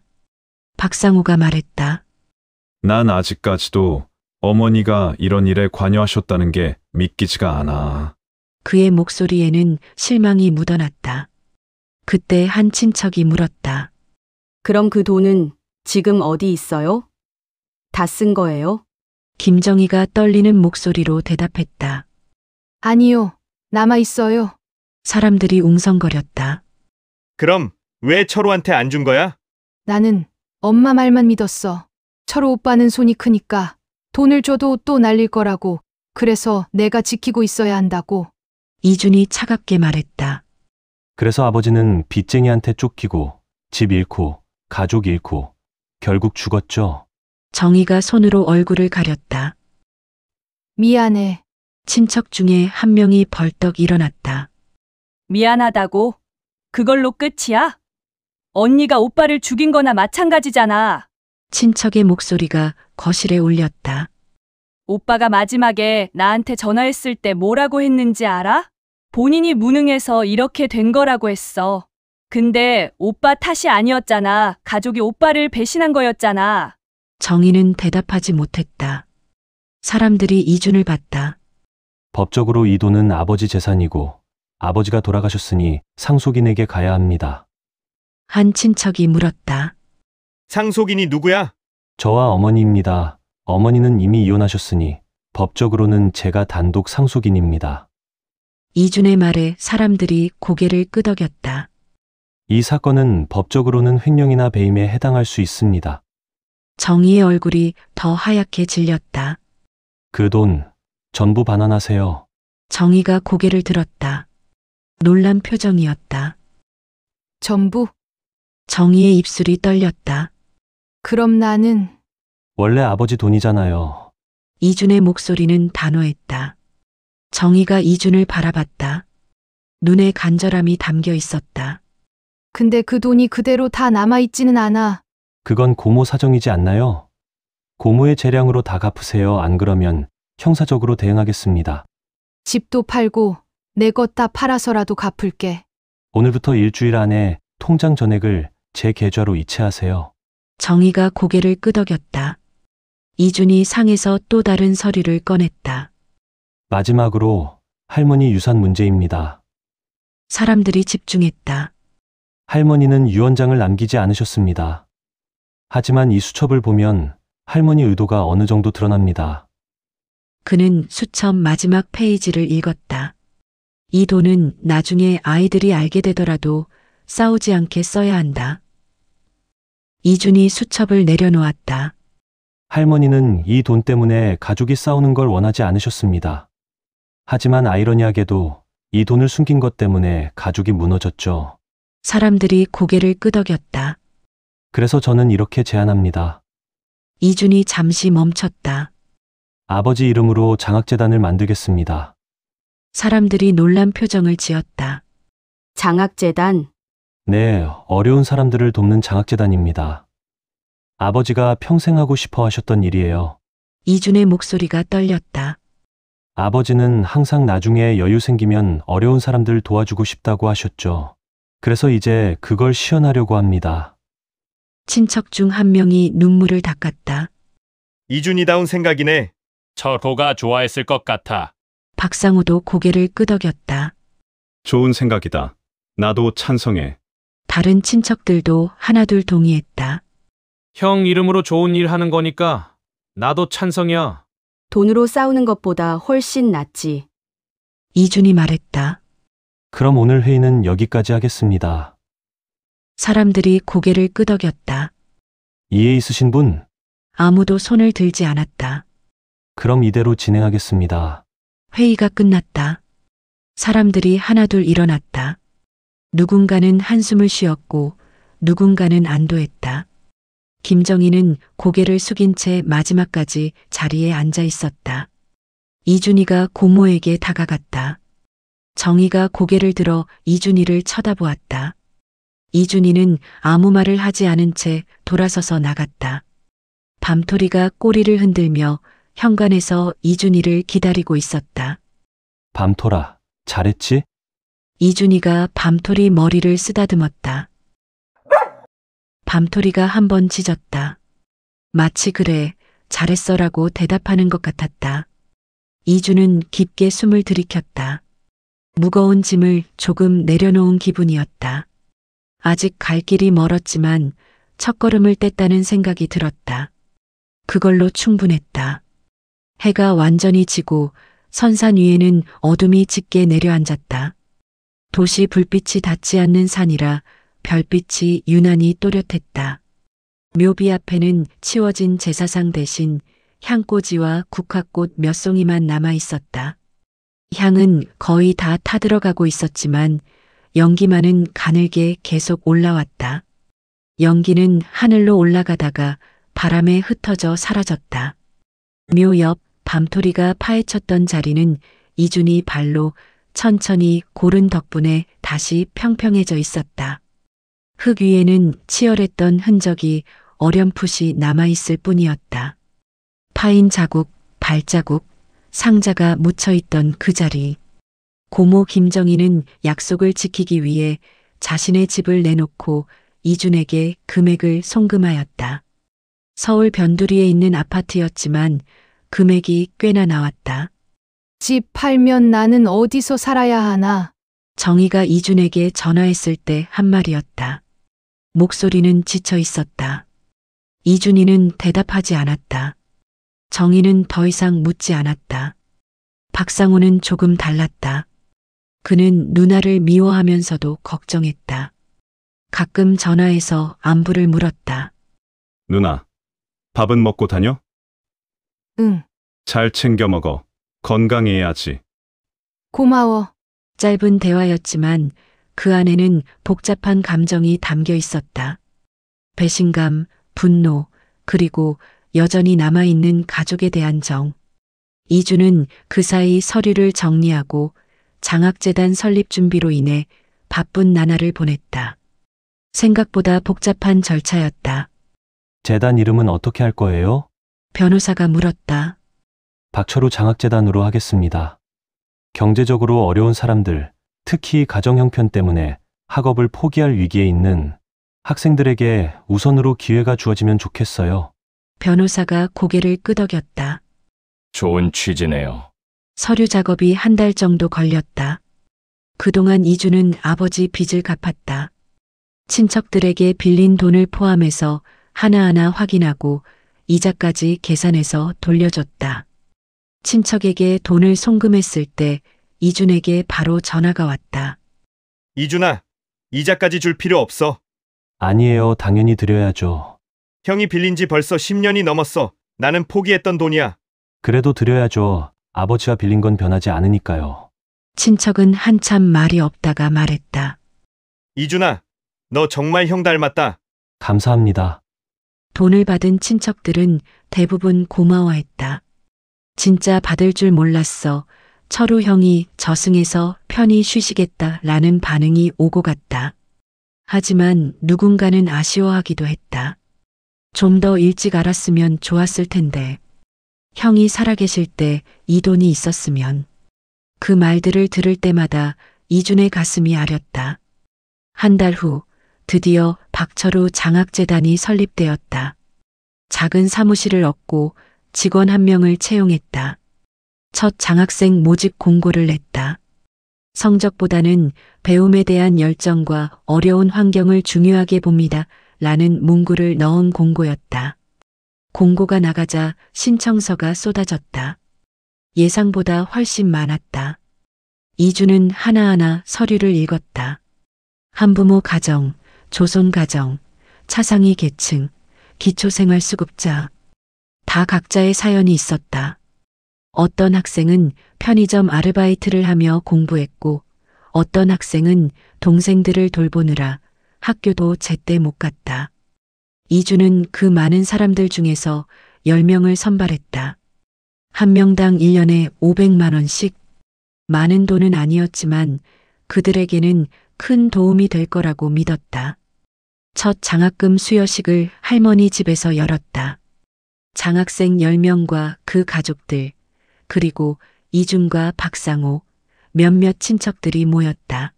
박상우가 말했다. 난 아직까지도 어머니가 이런 일에 관여하셨다는 게 믿기지가 않아. 그의 목소리에는 실망이 묻어났다. 그때 한 친척이 물었다. 그럼 그 돈은 지금 어디 있어요? 다 쓴 거예요? 김정희가 떨리는 목소리로 대답했다. 아니요, 남아 있어요. 사람들이 웅성거렸다. 그럼 왜 철우한테 안 준 거야? 나는 엄마 말만 믿었어. 철우 오빠는 손이 크니까 돈을 줘도 또 날릴 거라고. 그래서 내가 지키고 있어야 한다고. 이준이 차갑게 말했다. 그래서 아버지는 빚쟁이한테 쫓기고 집 잃고 가족 잃고 결국 죽었죠. 정희가 손으로 얼굴을 가렸다. 미안해. 친척 중에 한 명이 벌떡 일어났다. 미안하다고? 그걸로 끝이야? 언니가 오빠를 죽인 거나 마찬가지잖아. 친척의 목소리가 거실에 울렸다. 오빠가 마지막에 나한테 전화했을 때 뭐라고 했는지 알아? 본인이 무능해서 이렇게 된 거라고 했어. 근데 오빠 탓이 아니었잖아. 가족이 오빠를 배신한 거였잖아. 정희는 대답하지 못했다. 사람들이 이준을 봤다. 법적으로 이 돈은 아버지 재산이고 아버지가 돌아가셨으니 상속인에게 가야 합니다. 한 친척이 물었다. 상속인이 누구야? 저와 어머니입니다. 어머니는 이미 이혼하셨으니 법적으로는 제가 단독 상속인입니다. 이준의 말에 사람들이 고개를 끄덕였다. 이 사건은 법적으로는 횡령이나 배임에 해당할 수 있습니다. 정희의 얼굴이 더 하얗게 질렸다. 그 돈 전부 반환하세요. 정희가 고개를 들었다. 놀란 표정이었다. 전부? 정희의 입술이 떨렸다. 그럼 나는 원래 아버지 돈이잖아요. 이준의 목소리는 단호했다. 정희가 이준을 바라봤다. 눈에 간절함이 담겨 있었다. 근데 그 돈이 그대로 다 남아있지는 않아. 그건 고모 사정이지 않나요? 고모의 재량으로 다 갚으세요. 안 그러면 형사적으로 대응하겠습니다. 집도 팔고 내 것 다 팔아서라도 갚을게. 오늘부터 일주일 안에 통장 전액을 제 계좌로 이체하세요. 정희가 고개를 끄덕였다. 이준이 상에서 또 다른 서류를 꺼냈다. 마지막으로 할머니 유산 문제입니다. 사람들이 집중했다. 할머니는 유언장을 남기지 않으셨습니다. 하지만 이 수첩을 보면 할머니 의도가 어느 정도 드러납니다. 그는 수첩 마지막 페이지를 읽었다. 이 돈은 나중에 아이들이 알게 되더라도 싸우지 않게 써야 한다. 이준이 수첩을 내려놓았다. 할머니는 이 돈 때문에 가족이 싸우는 걸 원하지 않으셨습니다. 하지만 아이러니하게도 이 돈을 숨긴 것 때문에 가족이 무너졌죠. 사람들이 고개를 끄덕였다. 그래서 저는 이렇게 제안합니다. 이준이 잠시 멈췄다. 아버지 이름으로 장학재단을 만들겠습니다. 사람들이 놀란 표정을 지었다. 장학재단? 네, 어려운 사람들을 돕는 장학재단입니다. 아버지가 평생 하고 싶어 하셨던 일이에요. 이준의 목소리가 떨렸다. 아버지는 항상 나중에 여유 생기면 어려운 사람들 도와주고 싶다고 하셨죠. 그래서 이제 그걸 시연하려고 합니다. 친척 중 한 명이 눈물을 닦았다. 이준이다운 생각이네. 철호가 좋아했을 것 같아. 박상우도 고개를 끄덕였다. 좋은 생각이다. 나도 찬성해. 다른 친척들도 하나둘 동의했다. 형 이름으로 좋은 일 하는 거니까 나도 찬성이야. 돈으로 싸우는 것보다 훨씬 낫지. 이준이 말했다. 그럼 오늘 회의는 여기까지 하겠습니다. 사람들이 고개를 끄덕였다. 이해 있으신 분? 아무도 손을 들지 않았다. 그럼 이대로 진행하겠습니다. 회의가 끝났다. 사람들이 하나둘 일어났다. 누군가는 한숨을 쉬었고 누군가는 안도했다. 김정희는 고개를 숙인 채 마지막까지 자리에 앉아 있었다. 이준이가 고모에게 다가갔다. 정희가 고개를 들어 이준이를 쳐다보았다. 이준이는 아무 말을 하지 않은 채 돌아서서 나갔다. 밤토리가 꼬리를 흔들며 현관에서 이준이를 기다리고 있었다. 밤토라, 잘했지? 이준이가 밤토리 머리를 쓰다듬었다. 밤토리가 한 번 짖었다. 마치 그래, 잘했어라고 대답하는 것 같았다. 이준은 깊게 숨을 들이켰다. 무거운 짐을 조금 내려놓은 기분이었다. 아직 갈 길이 멀었지만 첫걸음을 뗐다는 생각이 들었다. 그걸로 충분했다. 해가 완전히 지고 선산 위에는 어둠이 짙게 내려앉았다. 도시 불빛이 닿지 않는 산이라 별빛이 유난히 또렷했다. 묘비 앞에는 치워진 제사상 대신 향꽂이와 국화꽃 몇 송이만 남아 있었다. 향은 거의 다 타들어가고 있었지만 연기만은 가늘게 계속 올라왔다. 연기는 하늘로 올라가다가 바람에 흩어져 사라졌다. 묘 옆 밤토리가 파헤쳤던 자리는 이준이 발로 천천히 고른 덕분에 다시 평평해져 있었다. 흙 위에는 치열했던 흔적이 어렴풋이 남아있을 뿐이었다. 파인 자국, 발자국, 상자가 묻혀있던 그 자리. 고모 김정희는 약속을 지키기 위해 자신의 집을 내놓고 이준에게 금액을 송금하였다. 서울 변두리에 있는 아파트였지만 금액이 꽤나 나왔다. 집 팔면 나는 어디서 살아야 하나? 정희가 이준에게 전화했을 때 한 말이었다. 목소리는 지쳐 있었다. 이준이는 대답하지 않았다. 정희는 더 이상 묻지 않았다. 박상호는 조금 달랐다. 그는 누나를 미워하면서도 걱정했다. 가끔 전화해서 안부를 물었다. 누나, 밥은 먹고 다녀? 응, 잘 챙겨 먹어. 건강해야지. 고마워. 짧은 대화였지만 그 안에는 복잡한 감정이 담겨 있었다. 배신감, 분노, 그리고 여전히 남아있는 가족에 대한 정. 이주는 그 사이 서류를 정리하고 장학재단 설립 준비로 인해 바쁜 나날을 보냈다. 생각보다 복잡한 절차였다. 재단 이름은 어떻게 할 거예요? 변호사가 물었다. 박철우 장학재단으로 하겠습니다. 경제적으로 어려운 사람들, 특히 가정 형편 때문에 학업을 포기할 위기에 있는 학생들에게 우선으로 기회가 주어지면 좋겠어요. 변호사가 고개를 끄덕였다. 좋은 취지네요. 서류 작업이 한 달 정도 걸렸다. 그동안 이주는 아버지 빚을 갚았다. 친척들에게 빌린 돈을 포함해서 하나하나 확인하고 이자까지 계산해서 돌려줬다. 친척에게 돈을 송금했을 때 이준에게 바로 전화가 왔다. 이준아, 이자까지 줄 필요 없어. 아니에요. 당연히 드려야죠. 형이 빌린 지 벌써 10년이 넘었어. 나는 포기했던 돈이야. 그래도 드려야죠. 아버지와 빌린 건 변하지 않으니까요. 친척은 한참 말이 없다가 말했다. 이준아, 너 정말 형 닮았다. 감사합니다. 돈을 받은 친척들은 대부분 고마워했다. 진짜 받을 줄 몰랐어. 철우 형이 저승에서 편히 쉬시겠다라는 반응이 오고 갔다. 하지만 누군가는 아쉬워하기도 했다. 좀 더 일찍 알았으면 좋았을 텐데. 형이 살아계실 때 이 돈이 있었으면. 그 말들을 들을 때마다 이준의 가슴이 아렸다. 한 달 후 드디어 박철우 장학재단이 설립되었다. 작은 사무실을 얻고 직원 1명을 채용했다. 첫 장학생 모집 공고를 냈다. 성적보다는 배움에 대한 열정과 어려운 환경을 중요하게 봅니다. 라는 문구를 넣은 공고였다. 공고가 나가자 신청서가 쏟아졌다. 예상보다 훨씬 많았다. 이주는 하나하나 서류를 읽었다. 한부모 가정, 조손 가정, 차상위 계층, 기초생활수급자. 다 각자의 사연이 있었다. 어떤 학생은 편의점 아르바이트를 하며 공부했고 어떤 학생은 동생들을 돌보느라 학교도 제때 못 갔다. 이주는 그 많은 사람들 중에서 10명을 선발했다. 한 명당 1년에 500만 원씩. 많은 돈은 아니었지만 그들에게는 큰 도움이 될 거라고 믿었다. 첫 장학금 수여식을 할머니 집에서 열었다. 장학생 10명과 그 가족들, 그리고 이준과 박상호, 몇몇 친척들이 모였다.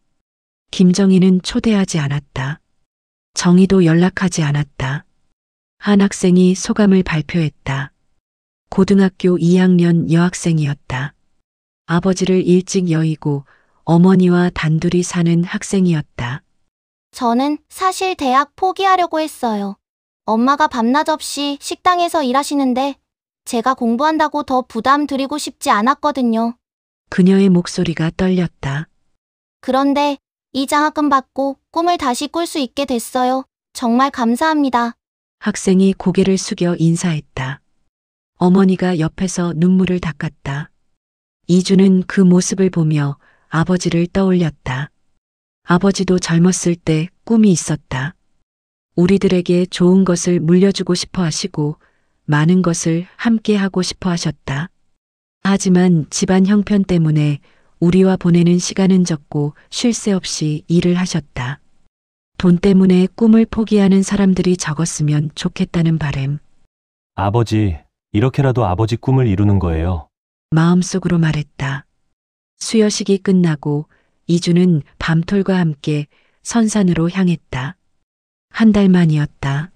김정희는 초대하지 않았다. 정희도 연락하지 않았다. 한 학생이 소감을 발표했다. 고등학교 2학년 여학생이었다. 아버지를 일찍 여의고 어머니와 단둘이 사는 학생이었다. 저는 사실 대학 포기하려고 했어요. 엄마가 밤낮 없이 식당에서 일하시는데 제가 공부한다고 더 부담 드리고 싶지 않았거든요. 그녀의 목소리가 떨렸다. 그런데 이 장학금 받고 꿈을 다시 꿀 수 있게 됐어요. 정말 감사합니다. 학생이 고개를 숙여 인사했다. 어머니가 옆에서 눈물을 닦았다. 이주는 그 모습을 보며 아버지를 떠올렸다. 아버지도 젊었을 때 꿈이 있었다. 우리들에게 좋은 것을 물려주고 싶어 하시고 많은 것을 함께 하고 싶어 하셨다. 하지만 집안 형편 때문에 우리와 보내는 시간은 적고 쉴 새 없이 일을 하셨다. 돈 때문에 꿈을 포기하는 사람들이 적었으면 좋겠다는 바람. 아버지, 이렇게라도 아버지 꿈을 이루는 거예요. 마음속으로 말했다. 수여식이 끝나고 이주는 밤톨과 함께 선산으로 향했다. 한 달 만이었다.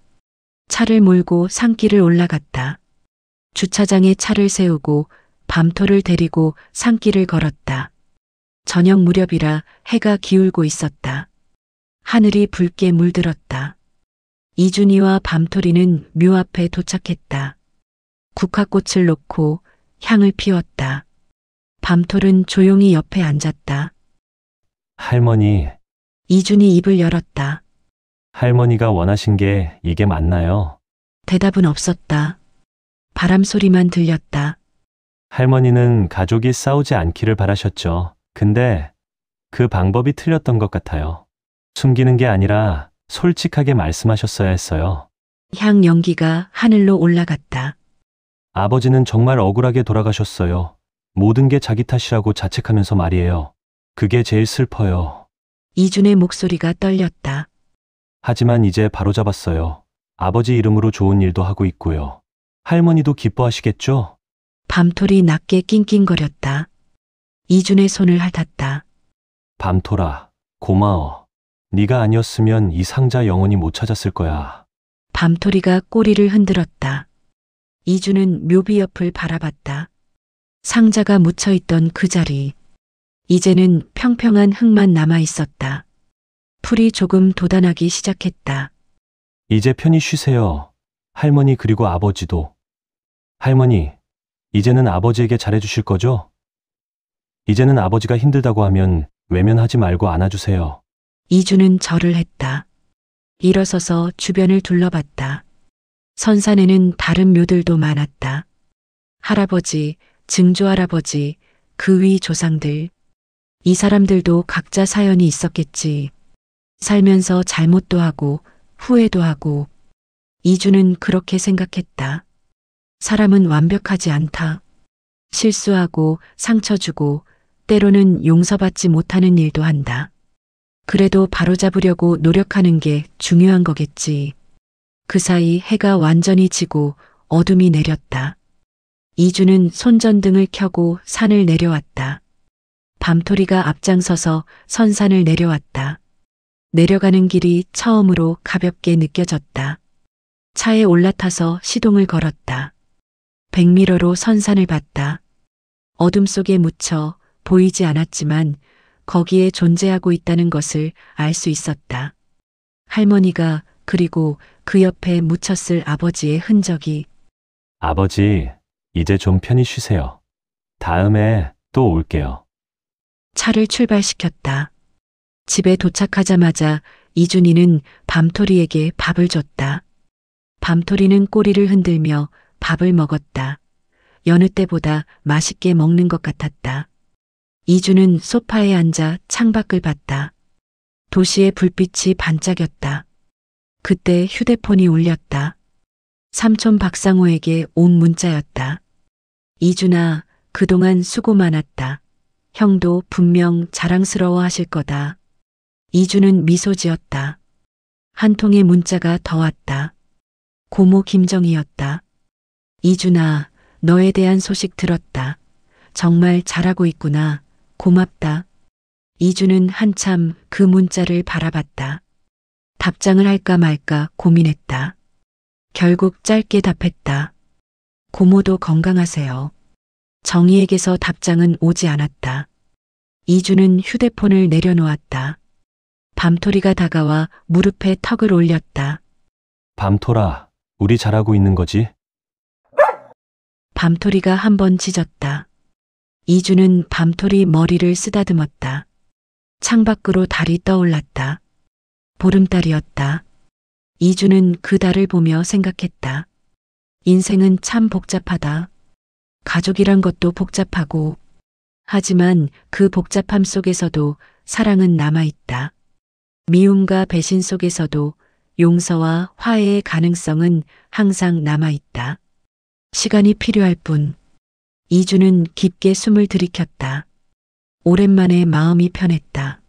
차를 몰고 산길을 올라갔다. 주차장에 차를 세우고 밤톨을 데리고 산길을 걸었다. 저녁 무렵이라 해가 기울고 있었다. 하늘이 붉게 물들었다. 이준이와 밤토리는 묘 앞에 도착했다. 국화꽃을 놓고 향을 피웠다. 밤톨은 조용히 옆에 앉았다. 할머니, 이준이 입을 열었다. 할머니가 원하신 게 이게 맞나요? 대답은 없었다. 바람 소리만 들렸다. 할머니는 가족이 싸우지 않기를 바라셨죠. 근데 그 방법이 틀렸던 것 같아요. 숨기는 게 아니라 솔직하게 말씀하셨어야 했어요. 향 연기가 하늘로 올라갔다. 아버지는 정말 억울하게 돌아가셨어요. 모든 게 자기 탓이라고 자책하면서 말이에요. 그게 제일 슬퍼요. 이준의 목소리가 떨렸다. 하지만 이제 바로잡았어요. 아버지 이름으로 좋은 일도 하고 있고요. 할머니도 기뻐하시겠죠? 밤톨이 낮게 낑낑거렸다. 이준의 손을 핥았다. 밤톨아, 고마워. 네가 아니었으면 이 상자 영원히 못 찾았을 거야. 밤토리가 꼬리를 흔들었다. 이준은 묘비 옆을 바라봤다. 상자가 묻혀있던 그 자리. 이제는 평평한 흙만 남아 있었다. 풀이 조금 돋아나기 시작했다. 이제 편히 쉬세요. 할머니 그리고 아버지도. 할머니, 이제는 아버지에게 잘해주실 거죠? 이제는 아버지가 힘들다고 하면 외면하지 말고 안아주세요. 이준은 절을 했다. 일어서서 주변을 둘러봤다. 선산에는 다른 묘들도 많았다. 할아버지, 증조할아버지, 그 위 조상들. 이 사람들도 각자 사연이 있었겠지. 살면서 잘못도 하고 후회도 하고. 이준은 그렇게 생각했다. 사람은 완벽하지 않다. 실수하고 상처 주고 때로는 용서받지 못하는 일도 한다. 그래도 바로잡으려고 노력하는 게 중요한 거겠지. 그 사이 해가 완전히 지고 어둠이 내렸다. 이준은 손전등을 켜고 산을 내려왔다. 밤토리가 앞장서서 선산을 내려왔다. 내려가는 길이 처음으로 가볍게 느껴졌다. 차에 올라타서 시동을 걸었다. 백미러로 선산을 봤다. 어둠 속에 묻혀 보이지 않았지만 거기에 존재하고 있다는 것을 알 수 있었다. 할머니가 그리고 그 옆에 묻혔을 아버지의 흔적이. 아버지, 이제 좀 편히 쉬세요. 다음에 또 올게요. 차를 출발시켰다. 집에 도착하자마자 이준이는 밤토리에게 밥을 줬다. 밤토리는 꼬리를 흔들며 밥을 먹었다. 여느 때보다 맛있게 먹는 것 같았다. 이준은 소파에 앉아 창밖을 봤다. 도시의 불빛이 반짝였다. 그때 휴대폰이 울렸다. 삼촌 박상호에게 온 문자였다. 이준아, 그동안 수고 많았다. 형도 분명 자랑스러워 하실 거다. 이준은 미소 지었다. 한 통의 문자가 더 왔다. 고모 김정희였다. 이준아, 너에 대한 소식 들었다. 정말 잘하고 있구나. 고맙다. 이준은 한참 그 문자를 바라봤다. 답장을 할까 말까 고민했다. 결국 짧게 답했다. 고모도 건강하세요. 정희에게서 답장은 오지 않았다. 이준은 휴대폰을 내려놓았다. 밤토리가 다가와 무릎에 턱을 올렸다. 밤토라, 우리 잘하고 있는 거지? 밤토리가 한 번 짖었다. 이준은 밤토리 머리를 쓰다듬었다. 창밖으로 달이 떠올랐다. 보름달이었다. 이준은 그 달을 보며 생각했다. 인생은 참 복잡하다. 가족이란 것도 복잡하고. 하지만 그 복잡함 속에서도 사랑은 남아있다. 미움과 배신 속에서도 용서와 화해의 가능성은 항상 남아있다. 시간이 필요할 뿐. 이준은 깊게 숨을 들이켰다. 오랜만에 마음이 편했다.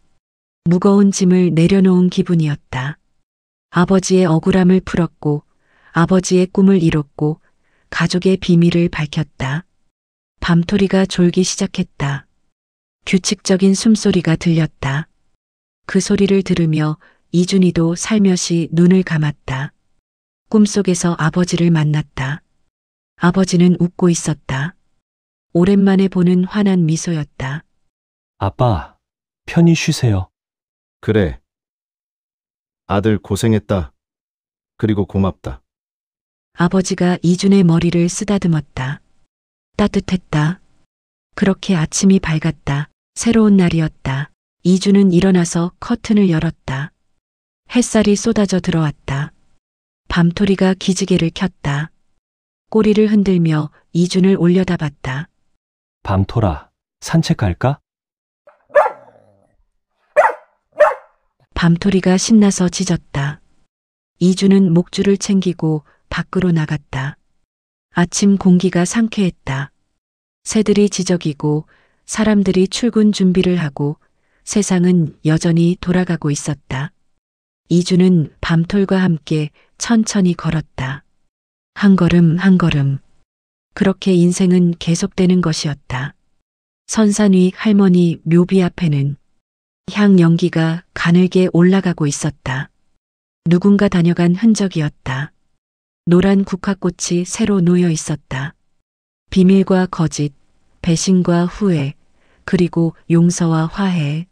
무거운 짐을 내려놓은 기분이었다. 아버지의 억울함을 풀었고, 아버지의 꿈을 이뤘고, 가족의 비밀을 밝혔다. 밤토리가 졸기 시작했다. 규칙적인 숨소리가 들렸다. 그 소리를 들으며 이준이도 살며시 눈을 감았다. 꿈속에서 아버지를 만났다. 아버지는 웃고 있었다. 오랜만에 보는 환한 미소였다. 아빠, 편히 쉬세요. 그래. 아들 고생했다. 그리고 고맙다. 아버지가 이준의 머리를 쓰다듬었다. 따뜻했다. 그렇게 아침이 밝았다. 새로운 날이었다. 이준은 일어나서 커튼을 열었다. 햇살이 쏟아져 들어왔다. 밤토리가 기지개를 켰다. 꼬리를 흔들며 이준을 올려다봤다. 밤토라, 산책 갈까? 밤토리가 신나서 짖었다. 이준은 목줄을 챙기고 밖으로 나갔다. 아침 공기가 상쾌했다. 새들이 지저귀고 사람들이 출근 준비를 하고 세상은 여전히 돌아가고 있었다. 이준은 밤톨과 함께 천천히 걸었다. 한 걸음 한 걸음. 그렇게 인생은 계속되는 것이었다. 선산 위 할머니 묘비 앞에는 향 연기가 가늘게 올라가고 있었다. 누군가 다녀간 흔적이었다. 노란 국화꽃이 새로 놓여 있었다. 비밀과 거짓, 배신과 후회, 그리고 용서와 화해.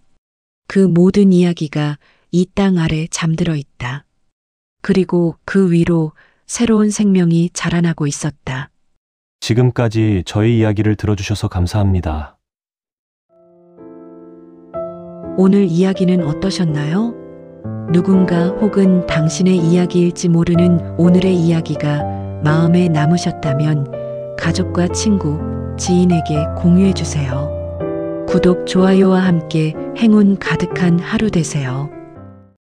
그 모든 이야기가 이 땅 아래 잠들어 있다. 그리고 그 위로 새로운 생명이 자라나고 있었다. 지금까지 저희 이야기를 들어주셔서 감사합니다. 오늘 이야기는 어떠셨나요? 누군가 혹은 당신의 이야기일지 모르는 오늘의 이야기가 마음에 남으셨다면 가족과 친구, 지인에게 공유해 주세요. 구독, 좋아요와 함께 행운 가득한 하루 되세요.